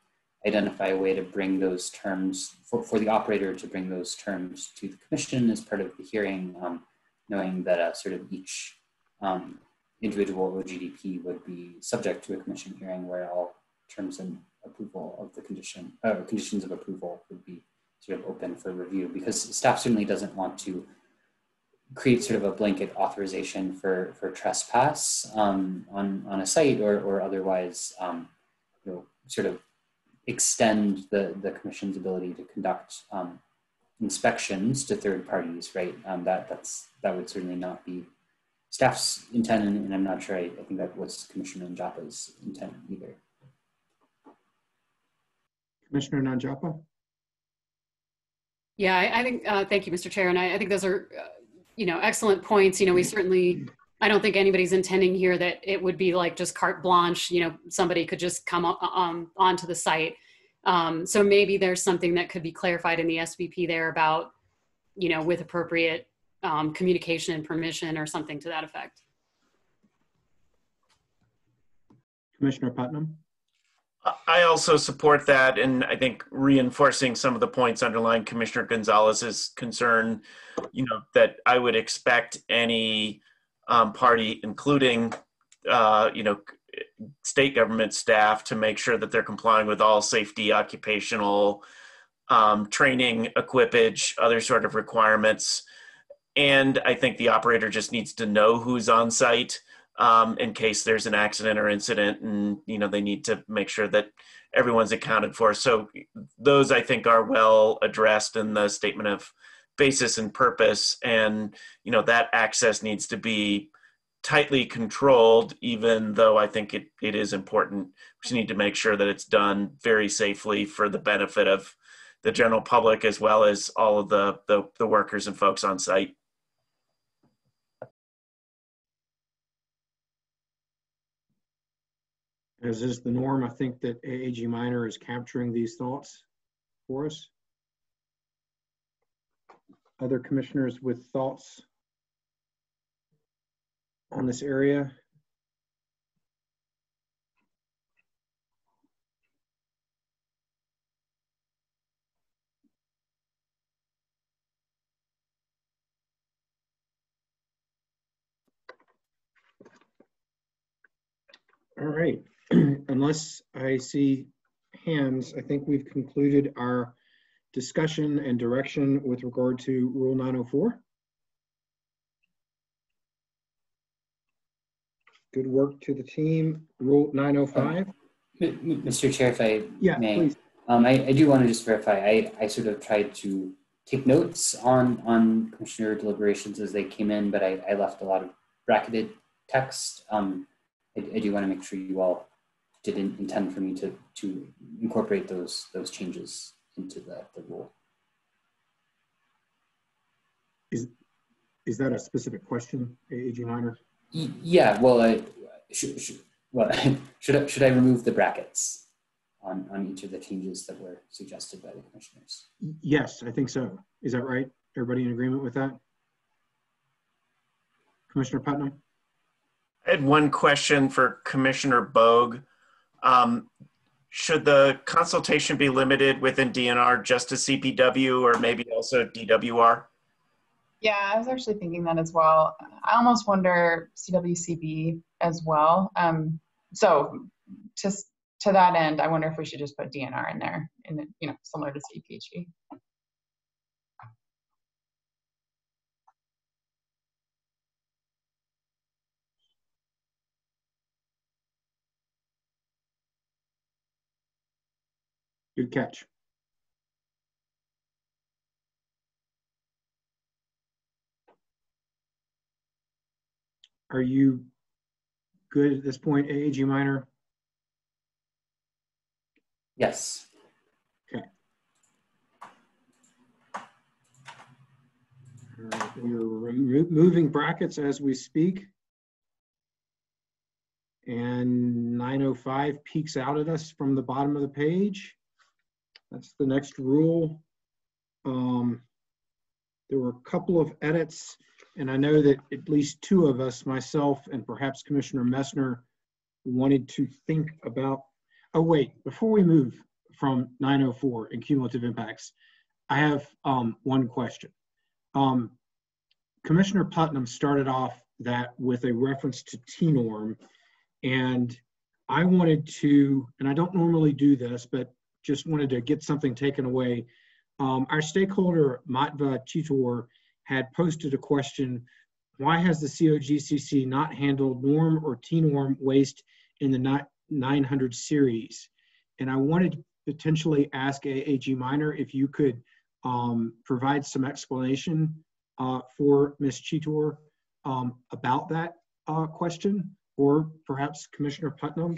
identify a way to bring those terms, for the operator to bring those terms to the commission as part of the hearing, knowing that sort of each individual OGDP would be subject to a commission hearing where all terms and approval of the conditions of approval would be sort of open for review, because staff certainly doesn't want to create sort of a blanket authorization for trespass on a site, or otherwise, you know, sort of extend the commission's ability to conduct inspections to third parties, right? That would certainly not be staff's intent, and I'm not sure I think that was Commissioner Nanjapa's intent either. Commissioner Nanjapa. Yeah, I think, thank you, Mr. Chair. And I think those are, you know, excellent points. You know, we certainly, I don't think anybody's intending here that it would be like just carte blanche, you know, somebody could just come onto the site. So maybe there's something that could be clarified in the SVP there about, you know, with appropriate communication and permission or something to that effect. Commissioner Putnam. I also support that, and I think reinforcing some of the points underlying Commissioner Gonzalez's concern, you know, that I would expect any party, including, you know, state government staff, to make sure that they're complying with all safety, occupational, training, equipage, other sort of requirements. And I think the operator just needs to know who's on site in case there's an accident or incident, and, you know, they need to make sure that everyone's accounted for. So those, I think, are well addressed in the statement of basis and purpose. And, you know, that access needs to be tightly controlled, even though I think it is important. We just need to make sure that it's done very safely for the benefit of the general public, as well as all of the workers and folks on site. As is the norm, I think that AG Minor is capturing these thoughts for us. Other commissioners with thoughts on this area? All right. Unless I see hands, I think we've concluded our discussion and direction with regard to Rule 904. Good work to the team. Rule 905. Mr. Chair, if I may, please. I do want to just verify, I sort of tried to take notes on Commissioner deliberations as they came in, but I left a lot of bracketed text. I do want to make sure you all didn't intend for me to incorporate those changes into the rule. Is that a specific question, AG Minor? Yeah, well, should I remove the brackets on each of the changes that were suggested by the commissioners? Yes, I think so. Is that right? Everybody in agreement with that? Commissioner Putnam? I had one question for Commissioner Bogue. Should the consultation be limited within DNR just to CPW or maybe also DWR? Yeah, I was actually thinking that as well. I almost wonder CWCB as well. So to that end, I wonder if we should just put DNR in there, similar to CPHE. Good catch. Are you good at this point, AG Minor? Yes. Okay. We're removing brackets as we speak. And 905 peeks out at us from the bottom of the page. That's the next rule. There were a couple of edits, and I know that at least two of us, myself and perhaps Commissioner Messner, wanted to think about, oh wait, before we move from 904 and cumulative impacts, I have one question. Commissioner Putnam started off that with a reference to T-norm, and I wanted to, and I don't normally do this, but just wanted to get something taken away. Our stakeholder, Matva Chitor, had posted a question: why has the COGCC not handled norm or T-norm waste in the 900 series? And I wanted to potentially ask AG Minor if you could provide some explanation for Ms. Chitor about that question, or perhaps Commissioner Putnam.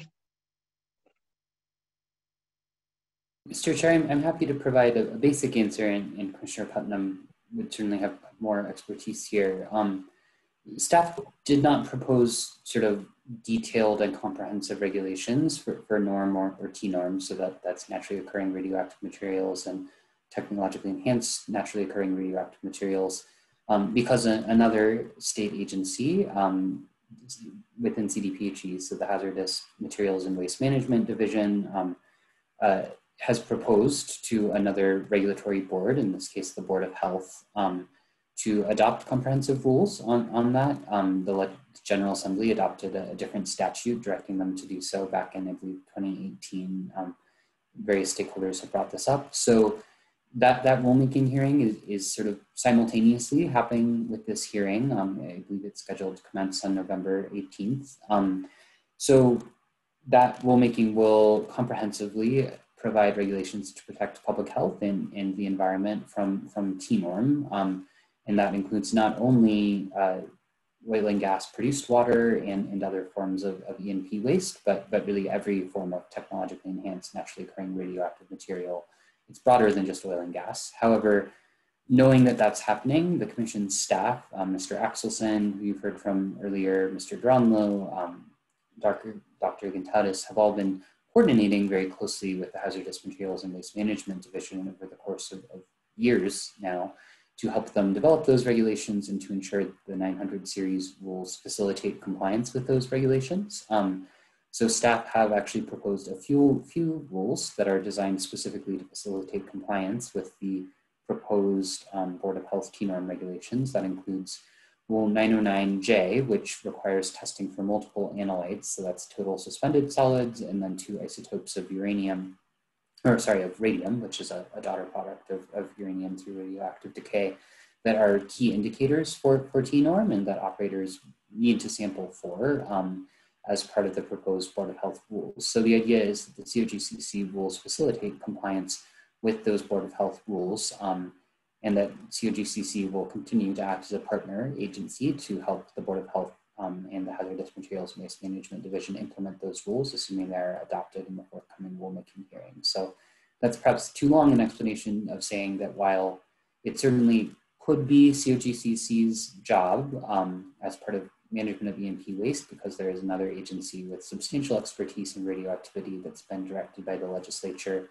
Mr. Chair, I'm happy to provide a basic answer, and Commissioner Putnam would certainly have more expertise here. Staff did not propose sort of detailed and comprehensive regulations for norm or T-norm, so that's naturally occurring radioactive materials and technologically enhanced naturally occurring radioactive materials, because another state agency within CDPHE, so the Hazardous Materials and Waste Management Division, has proposed to another regulatory board, in this case the Board of Health, to adopt comprehensive rules on that. The General Assembly adopted a different statute directing them to do so back in, I believe, 2018. Various stakeholders have brought this up. So that rulemaking hearing is sort of simultaneously happening with this hearing. I believe it's scheduled to commence on November 18th. So that rulemaking will comprehensively provide regulations to protect public health and the environment from T-norm. And that includes not only oil and gas produced water and other forms of E&P waste, but really every form of technologically enhanced naturally occurring radioactive material. It's broader than just oil and gas. However, knowing that that's happening, the Commission's staff, Mr. Axelson, who you've heard from earlier, Mr. Dronlo, Dr. Gintatis, have all been coordinating very closely with the Hazardous Materials and Waste Management Division over the course of years now to help them develop those regulations and to ensure the 900 series rules facilitate compliance with those regulations. So staff have actually proposed a few rules that are designed specifically to facilitate compliance with the proposed Board of Health T-norm regulations. That includes Rule 909J, which requires testing for multiple analytes, so that's total suspended solids, and then 2 isotopes of radium, which is a daughter product of uranium through radioactive decay, that are key indicators for T-norm and that operators need to sample for as part of the proposed Board of Health rules. So the idea is that the COGCC rules facilitate compliance with those Board of Health rules, and that COGCC will continue to act as a partner agency to help the Board of Health and the Hazardous Materials Waste Management Division implement those rules, assuming they're adopted in the forthcoming rulemaking hearing. So that's perhaps too long an explanation of saying that while it certainly could be COGCC's job as part of management of E&P waste, because there is another agency with substantial expertise in radioactivity that's been directed by the legislature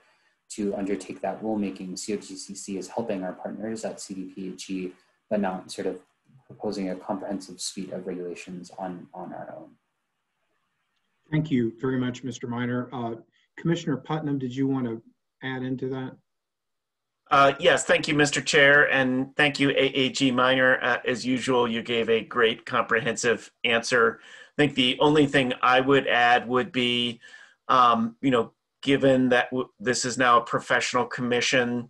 to undertake that rulemaking. COGCC is helping our partners at CDPHE, but not sort of proposing a comprehensive suite of regulations on our own. Thank you very much, Mr. Minor. Commissioner Putnam, did you want to add into that? Yes, thank you, Mr. Chair, and thank you, AAG Minor. As usual, you gave a great comprehensive answer. I think the only thing I would add would be, given that this is now a professional commission,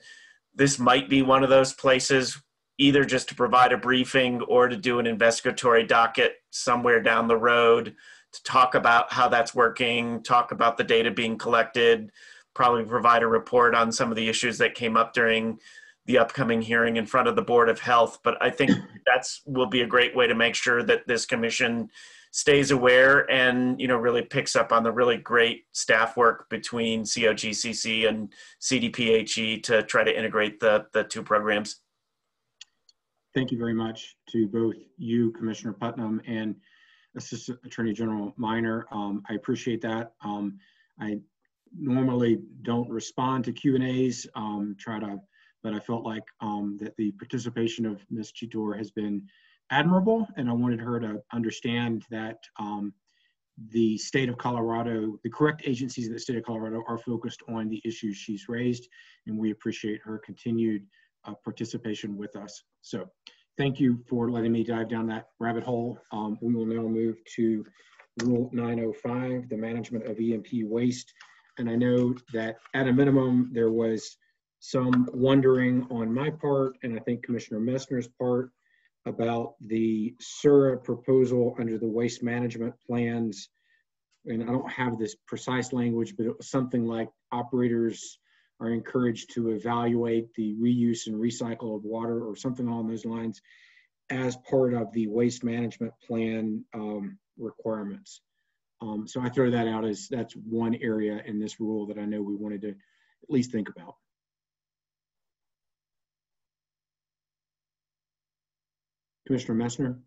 this might be one of those places either just to provide a briefing or to do an investigatory docket somewhere down the road to talk about how that's working, talk about the data being collected, probably provide a report on some of the issues that came up during the upcoming hearing in front of the Board of Health. But I think that's will be a great way to make sure that this commission stays aware and really picks up on the really great staff work between COGCC and CDPHE to try to integrate the two programs. Thank you very much to both you, Commissioner Putnam, and Assistant Attorney General Minor. I appreciate that. I normally don't respond to Q&As, but I felt like that the participation of Ms. Chitor has been admirable, and I wanted her to understand that the state of Colorado, the correct agencies in the state of Colorado are focused on the issues she's raised, and we appreciate her continued participation with us. So thank you for letting me dive down that rabbit hole. We will now move to Rule 905, the management of E&P waste. And I know that at a minimum, there was some wondering on my part, and I think Commissioner Messner's part, about the SURA proposal under the waste management plans. And I don't have this precise language, but it was something like operators are encouraged to evaluate the reuse and recycle of water or something along those lines as part of the waste management plan requirements. So I throw that out as that's one area in this rule that I know we wanted to at least think about. Commissioner Messner.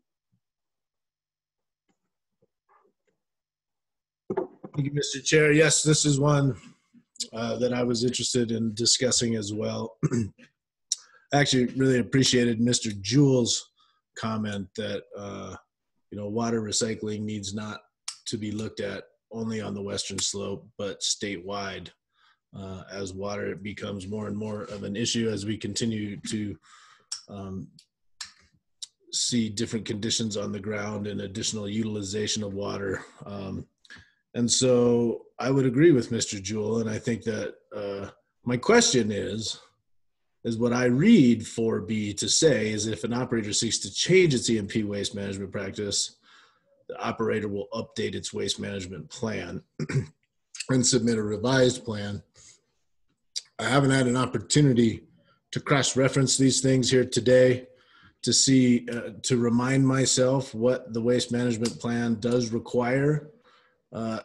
Thank you, Mr. Chair. Yes, this is one that I was interested in discussing as well. I actually really appreciated Mr. Jewell's comment that water recycling needs not to be looked at only on the western slope, but statewide, as water becomes more and more of an issue as we continue to see different conditions on the ground and additional utilization of water. And so I would agree with Mr. Jewell, and I think that my question is what I read 4B to say is if an operator seeks to change its E&P waste management practice, the operator will update its waste management plan and submit a revised plan. I haven't had an opportunity to cross-reference these things here today to see, to remind myself what the waste management plan does require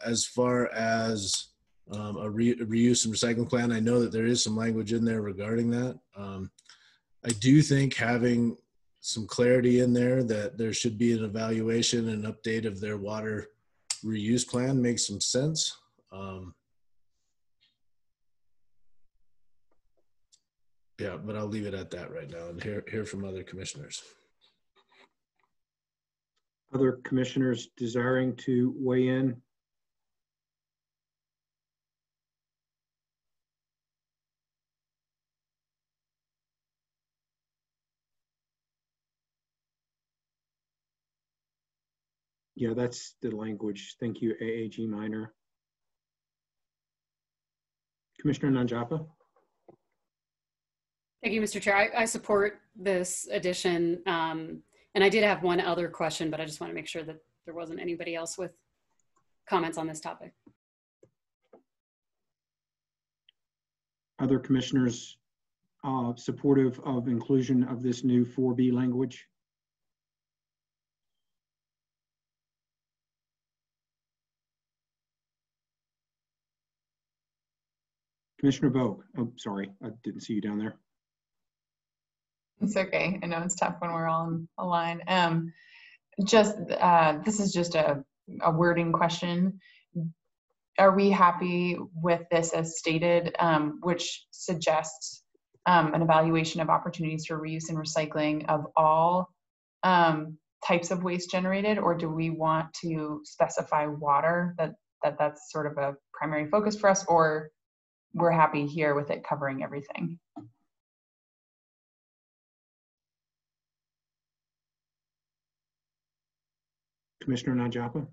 as far as a reuse and recycling plan. I know that there is some language in there regarding that. I do think having some clarity in there that there should be an evaluation and update of their water reuse plan makes some sense. Yeah, but I'll leave it at that right now and hear from other commissioners. Other commissioners desiring to weigh in? Yeah, that's the language. Thank you, AAG minor. Commissioner Nanjapa. Thank you, Mr. Chair. I support this addition. And I did have one other question, but I just want to make sure that there wasn't anybody else with comments on this topic. Other commissioners supportive of inclusion of this new 4B language? Commissioner Bogue. Oh, sorry, I didn't see you down there. It's okay. I know it's tough when we're all on a line. This is just a wording question. Are we happy with this as stated, which suggests an evaluation of opportunities for reuse and recycling of all types of waste generated, or do we want to specify water, that's sort of a primary focus for us, or we're happy here with it covering everything? Commissioner Nanjapa.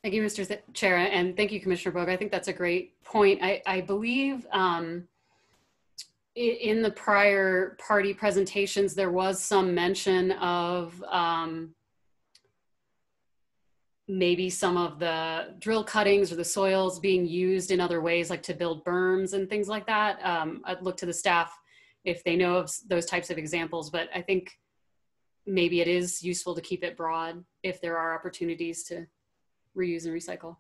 Thank you, Mr. Chair, and thank you, Commissioner Bogue. I think that's a great point. I believe in the prior party presentations, there was some mention of maybe some of the drill cuttings or the soils being used in other ways, like to build berms and things like that. I'd look to the staff if they know of those types of examples, but I think maybe it is useful to keep it broad if there are opportunities to reuse and recycle.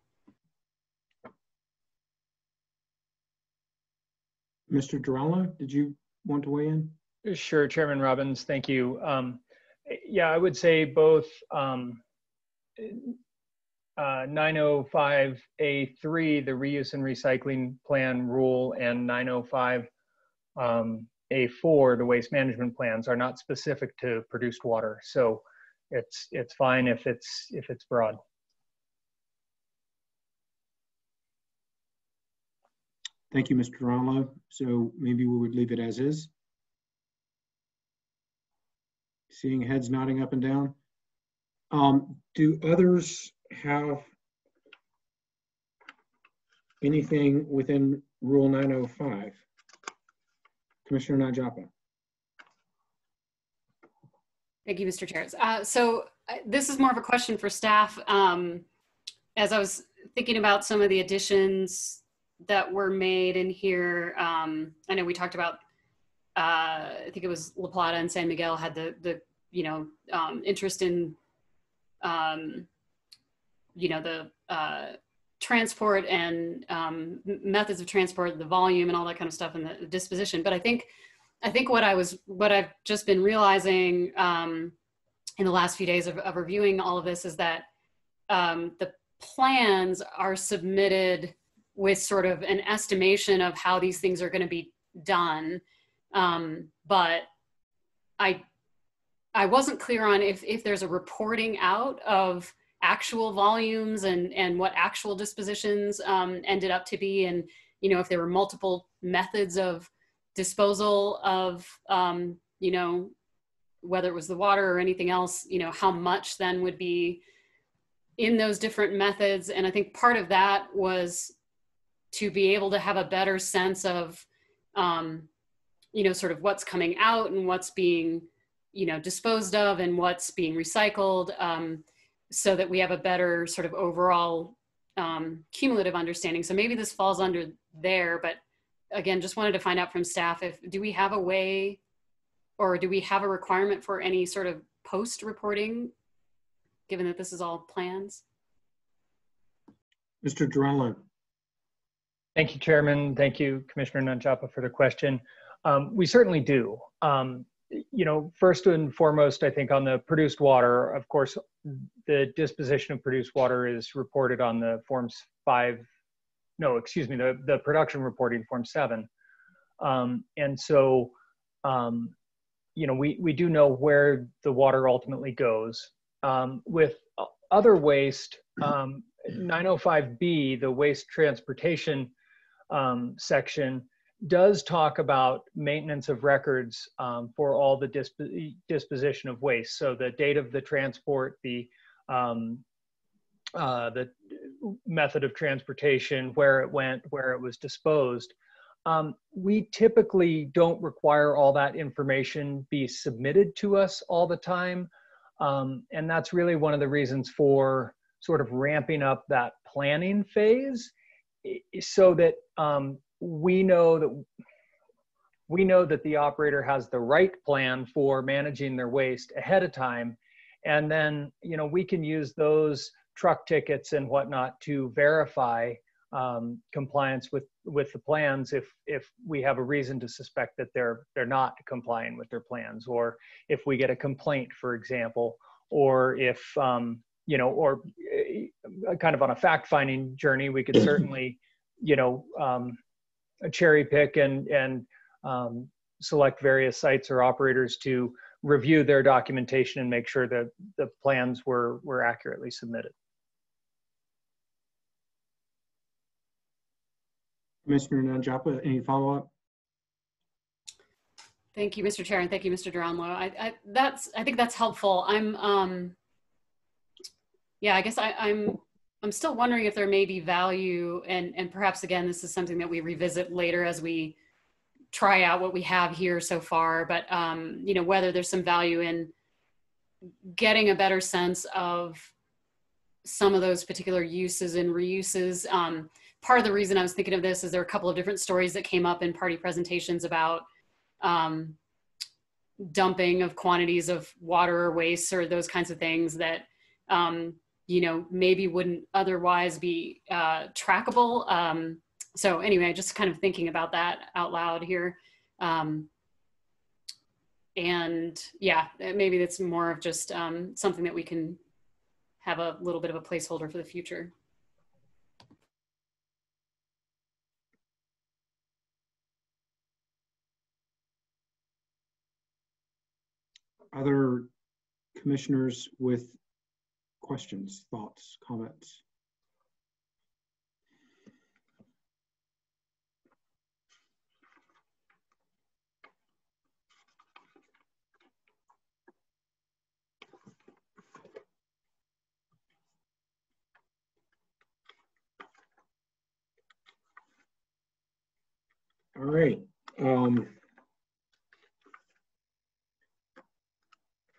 Mr. Durallo, did you want to weigh in? Sure, Chairman Robbins, thank you. Yeah, I would say both 905A3, the reuse and recycling plan rule, and 905A4, the waste management plans, are not specific to produced water. So it's fine if it's broad. Thank you, Mr. Durallo. So maybe we would leave it as is. Seeing heads nodding up and down. Do others have anything within Rule 905? Commissioner Nanjapa. Thank you, Mr. Chair. So this is more of a question for staff. As I was thinking about some of the additions that were made in here, I know we talked about, I think it was La Plata and San Miguel had the interest in, the transport and methods of transport, the volume and all that kind of stuff, and the disposition. But I think what I've just been realizing in the last few days of reviewing all of this is that the plans are submitted with sort of an estimation of how these things are going to be done. But I wasn't clear on if there's a reporting out of actual volumes and what actual dispositions ended up to be, and if there were multiple methods of disposal of whether it was the water or anything else, how much then would be in those different methods. And I think part of that was to be able to have a better sense of sort of what's coming out and what's being disposed of and what's being recycled, so that we have a better sort of overall cumulative understanding. So maybe this falls under there, but again, just wanted to find out from staff, do we have a way, or do we have a requirement for any sort of post-reporting, given that this is all plans? Mr. Durallo. Thank you, Chairman. Thank you, Commissioner Nanjapa, for the question. We certainly do. First and foremost, I think on the produced water, of course, the disposition of produced water is reported on the the production reporting Form 7. And so, we do know where the water ultimately goes. With other waste, 905B, the waste transportation section, does talk about maintenance of records for all the disposition of waste. So the date of the transport, the method of transportation, where it went, where it was disposed. We typically don't require all that information be submitted to us all the time. And that's really one of the reasons for sort of ramping up that planning phase, so that we know that the operator has the right plan for managing their waste ahead of time. And then, we can use those truck tickets and whatnot to verify compliance with the plans if we have a reason to suspect that they're not complying with their plans, or if we get a complaint, for example, or if or kind of on a fact-finding journey, we could certainly cherry pick and select various sites or operators to review their documentation and make sure that the plans were accurately submitted. Commissioner Nanjapa, any follow-up? Thank you, Mr. Chair, and thank you, Mr. Duranlo. I think that's helpful. Yeah, I guess I'm still wondering if there may be value, and perhaps again, this is something that we revisit later as we try out what we have here so far, but whether there's some value in getting a better sense of some of those particular uses and reuses. Part of the reason I was thinking of this is there are a couple of different stories that came up in party presentations about dumping of quantities of water or waste or those kinds of things that maybe wouldn't otherwise be trackable. So anyway, just kind of thinking about that out loud here. And yeah, maybe that's more of just something that we can have a little bit of a placeholder for the future. Other commissioners with questions, thoughts, comments? All right.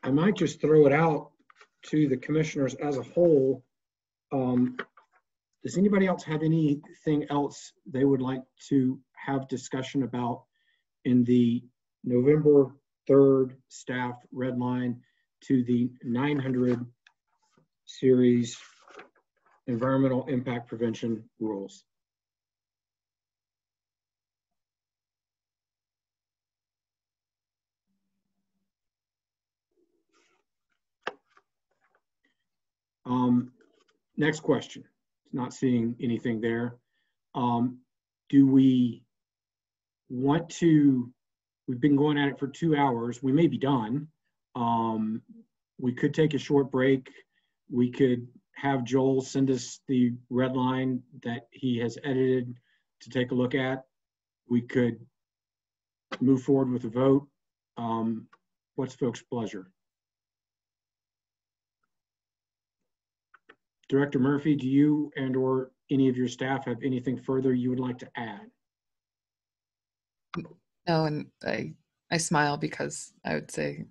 I might just throw it out to the commissioners as a whole. Does anybody else have anything else they would like to have discussion about in the November 3rd staff red line to the 900 series environmental impact prevention rules? Next question. Not seeing anything there. Do we want to, we've been going at it for 2 hours. We may be done. We could take a short break. We could have Joel send us the red line that he has edited to take a look at. We could move forward with a vote. What's folks' pleasure? Director Murphy, do you and or any of your staff have anything further you would like to add? No, and I smile because I would say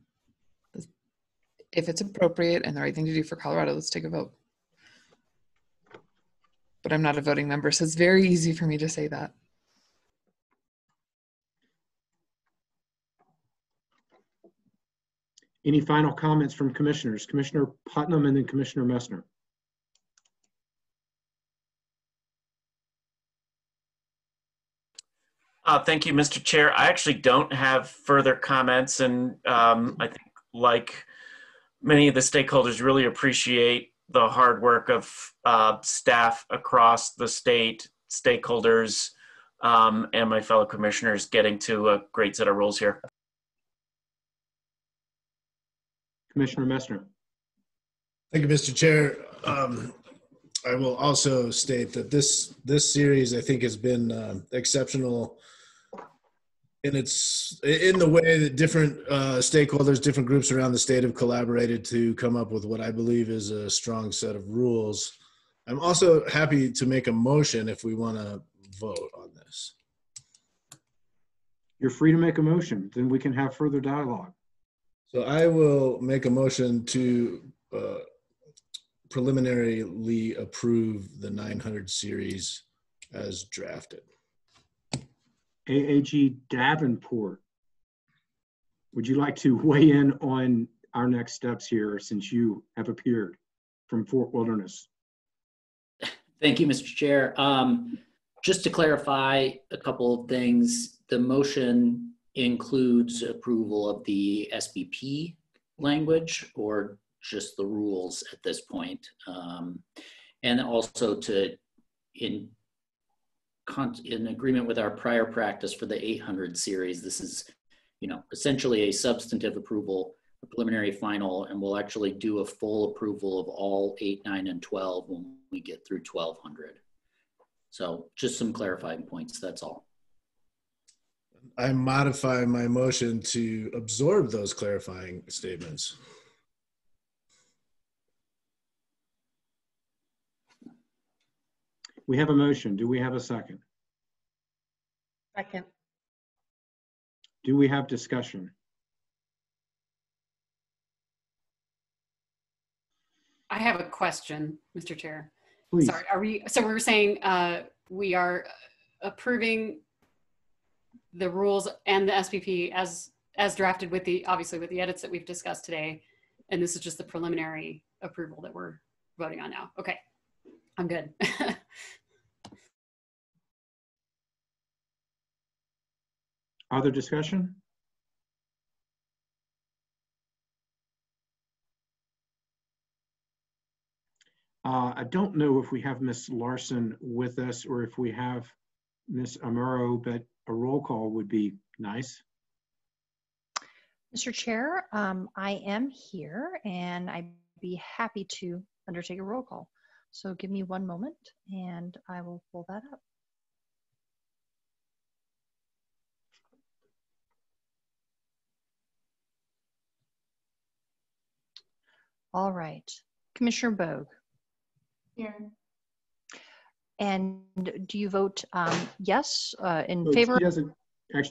if it's appropriate and the right thing to do for Colorado, let's take a vote. But I'm not a voting member, so it's very easy for me to say that. Any final comments from commissioners? Commissioner Putnam and then Commissioner Messner. Thank you, Mr. Chair. I actually don't have further comments, and I think, like many of the stakeholders, really appreciate the hard work of staff across the state, stakeholders, and my fellow commissioners getting to a great set of rules here. Commissioner Messner. Thank you, Mr. Chair. I will also state that this series, I think, has been exceptional And it's in the way that different stakeholders, different groups around the state have collaborated to come up with what I believe is a strong set of rules. I'm also happy to make a motion if we want to vote on this. You're free to make a motion, then we can have further dialogue. So I will make a motion to preliminarily approve the 900 series as drafted. AAG Davenport, would you like to weigh in on our next steps here since you have appeared from Fort Wilderness? Thank you, Mr. Chair. Just to clarify a couple of things, the motion includes approval of the SBP language or just the rules at this point. And also in agreement with our prior practice for the 800 series, this is, essentially a substantive approval, a preliminary final, and we'll actually do a full approval of all 8, 9, and 12 when we get through 1200. So just some clarifying points, that's all. I modify my motion to absorb those clarifying statements. We have a motion. Do we have a second? Second. Do we have discussion? I have a question, Mr. Chair. Please. Sorry, so we were saying we are approving the rules and the SPP as drafted with obviously with the edits that we've discussed today. And this is just the preliminary approval that we're voting on now. Okay, I'm good. Other discussion? I don't know if we have Ms. Larson with us or if we have Ms. Amaro, but a roll call would be nice. Mr. Chair, I am here and I'd be happy to undertake a roll call. So give me one moment and I will pull that up. All right, Commissioner Bogue. Here. And do you vote yes in So favor?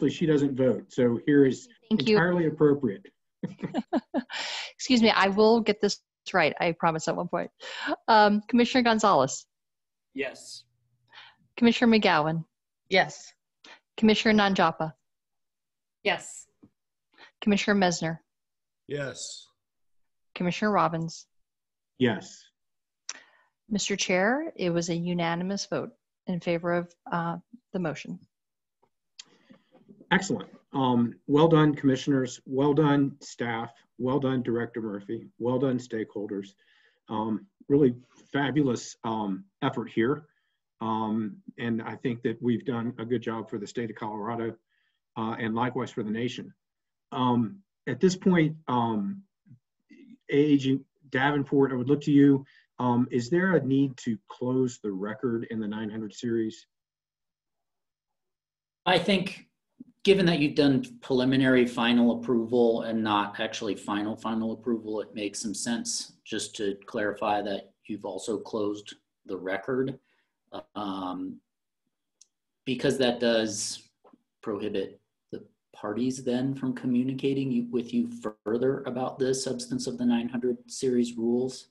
She doesn't vote. So here is entirely appropriate. Excuse me, I will get this right. I promise at one point. Commissioner Gonzalez. Yes. Commissioner McGowan. Yes. Commissioner Nanjapa. Yes. Commissioner Mesner. Yes. Commissioner Robbins. Yes. Mr. Chair, it was a unanimous vote in favor of the motion. Excellent. Well done, commissioners. Well done, staff. Well done, Director Murphy. Well done, stakeholders. Really fabulous effort here. And I think that we've done a good job for the state of Colorado and likewise for the nation. At this point, AAG Davenport, I would look to you. Is there a need to close the record in the 900 series? I think given that you've done preliminary final approval and not actually final approval, it makes some sense just to clarify that you've also closed the record, because that does prohibit the parties then from communicating with you further about the substance of the 900 series rules.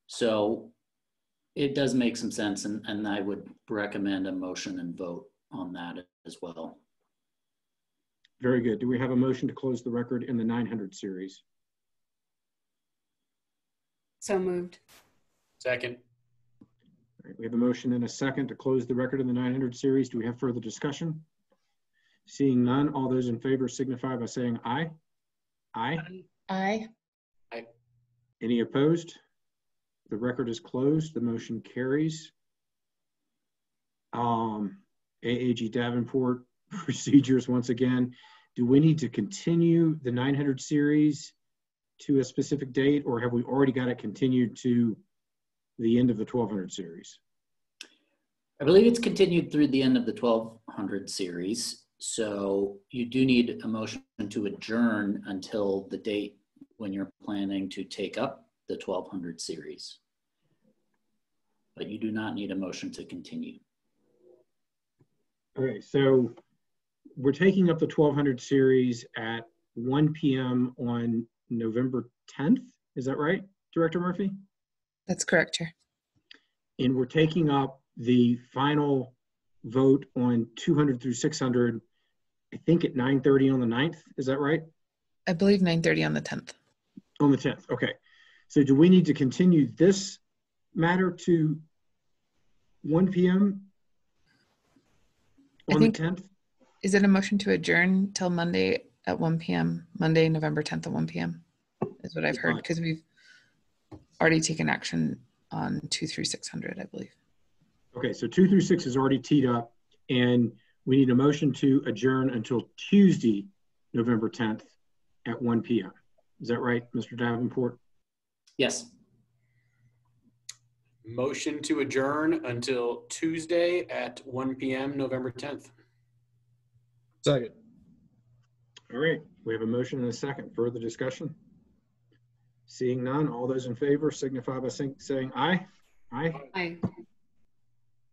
So it does make some sense, and I would recommend a motion and vote on that as well. Very good. Do we have a motion to close the record in the 900 series? So moved. Second. All right, we have a motion and a second to close the record in the 900 series. Do we have further discussion? Seeing none, all those in favor signify by saying aye. Aye. Aye. Aye. Any opposed? The record is closed. The motion carries. AAG Davenport procedures once again. Do we need to continue the 900 series to a specific date, or have we already got it continued to the end of the 1200 series? I believe it's continued through the end of the 1200 series. So you do need a motion to adjourn until the date when you're planning to take up the 1200 series. But you do not need a motion to continue. Okay, so we're taking up the 1200 series at 1 p.m. on November 10th. Is that right, Director Murphy? That's correct, Chair. And we're taking up the final vote on 200 through 600, I think at 9:30 on the 9th. Is that right? I believe 9:30 on the 10th. On the 10th, okay. So do we need to continue this matter to 1 p.m. on the 10th? Is it a motion to adjourn till Monday at 1 p.m., Monday, November 10th at 1 p.m. is what I've heard, because we've already taken action on 2 through 600, I believe. Okay, so 2 through 6 is already teed up, and we need a motion to adjourn until Tuesday, November 10th at 1 p.m. Is that right, Mr. Davenport? Yes. Motion to adjourn until Tuesday at 1 p.m. November 10th. Second. All right, we have a motion and a second. Further discussion? Seeing none, all those in favor signify by saying aye. Aye. Aye.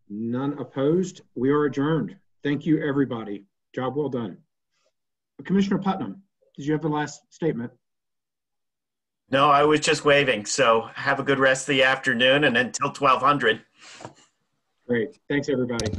None opposed. We are adjourned. Thank you, everybody. Job well done. Commissioner Putnam, did you have the last statement? No, I was just waving. So have a good rest of the afternoon and until 1200. Great. Thanks, everybody.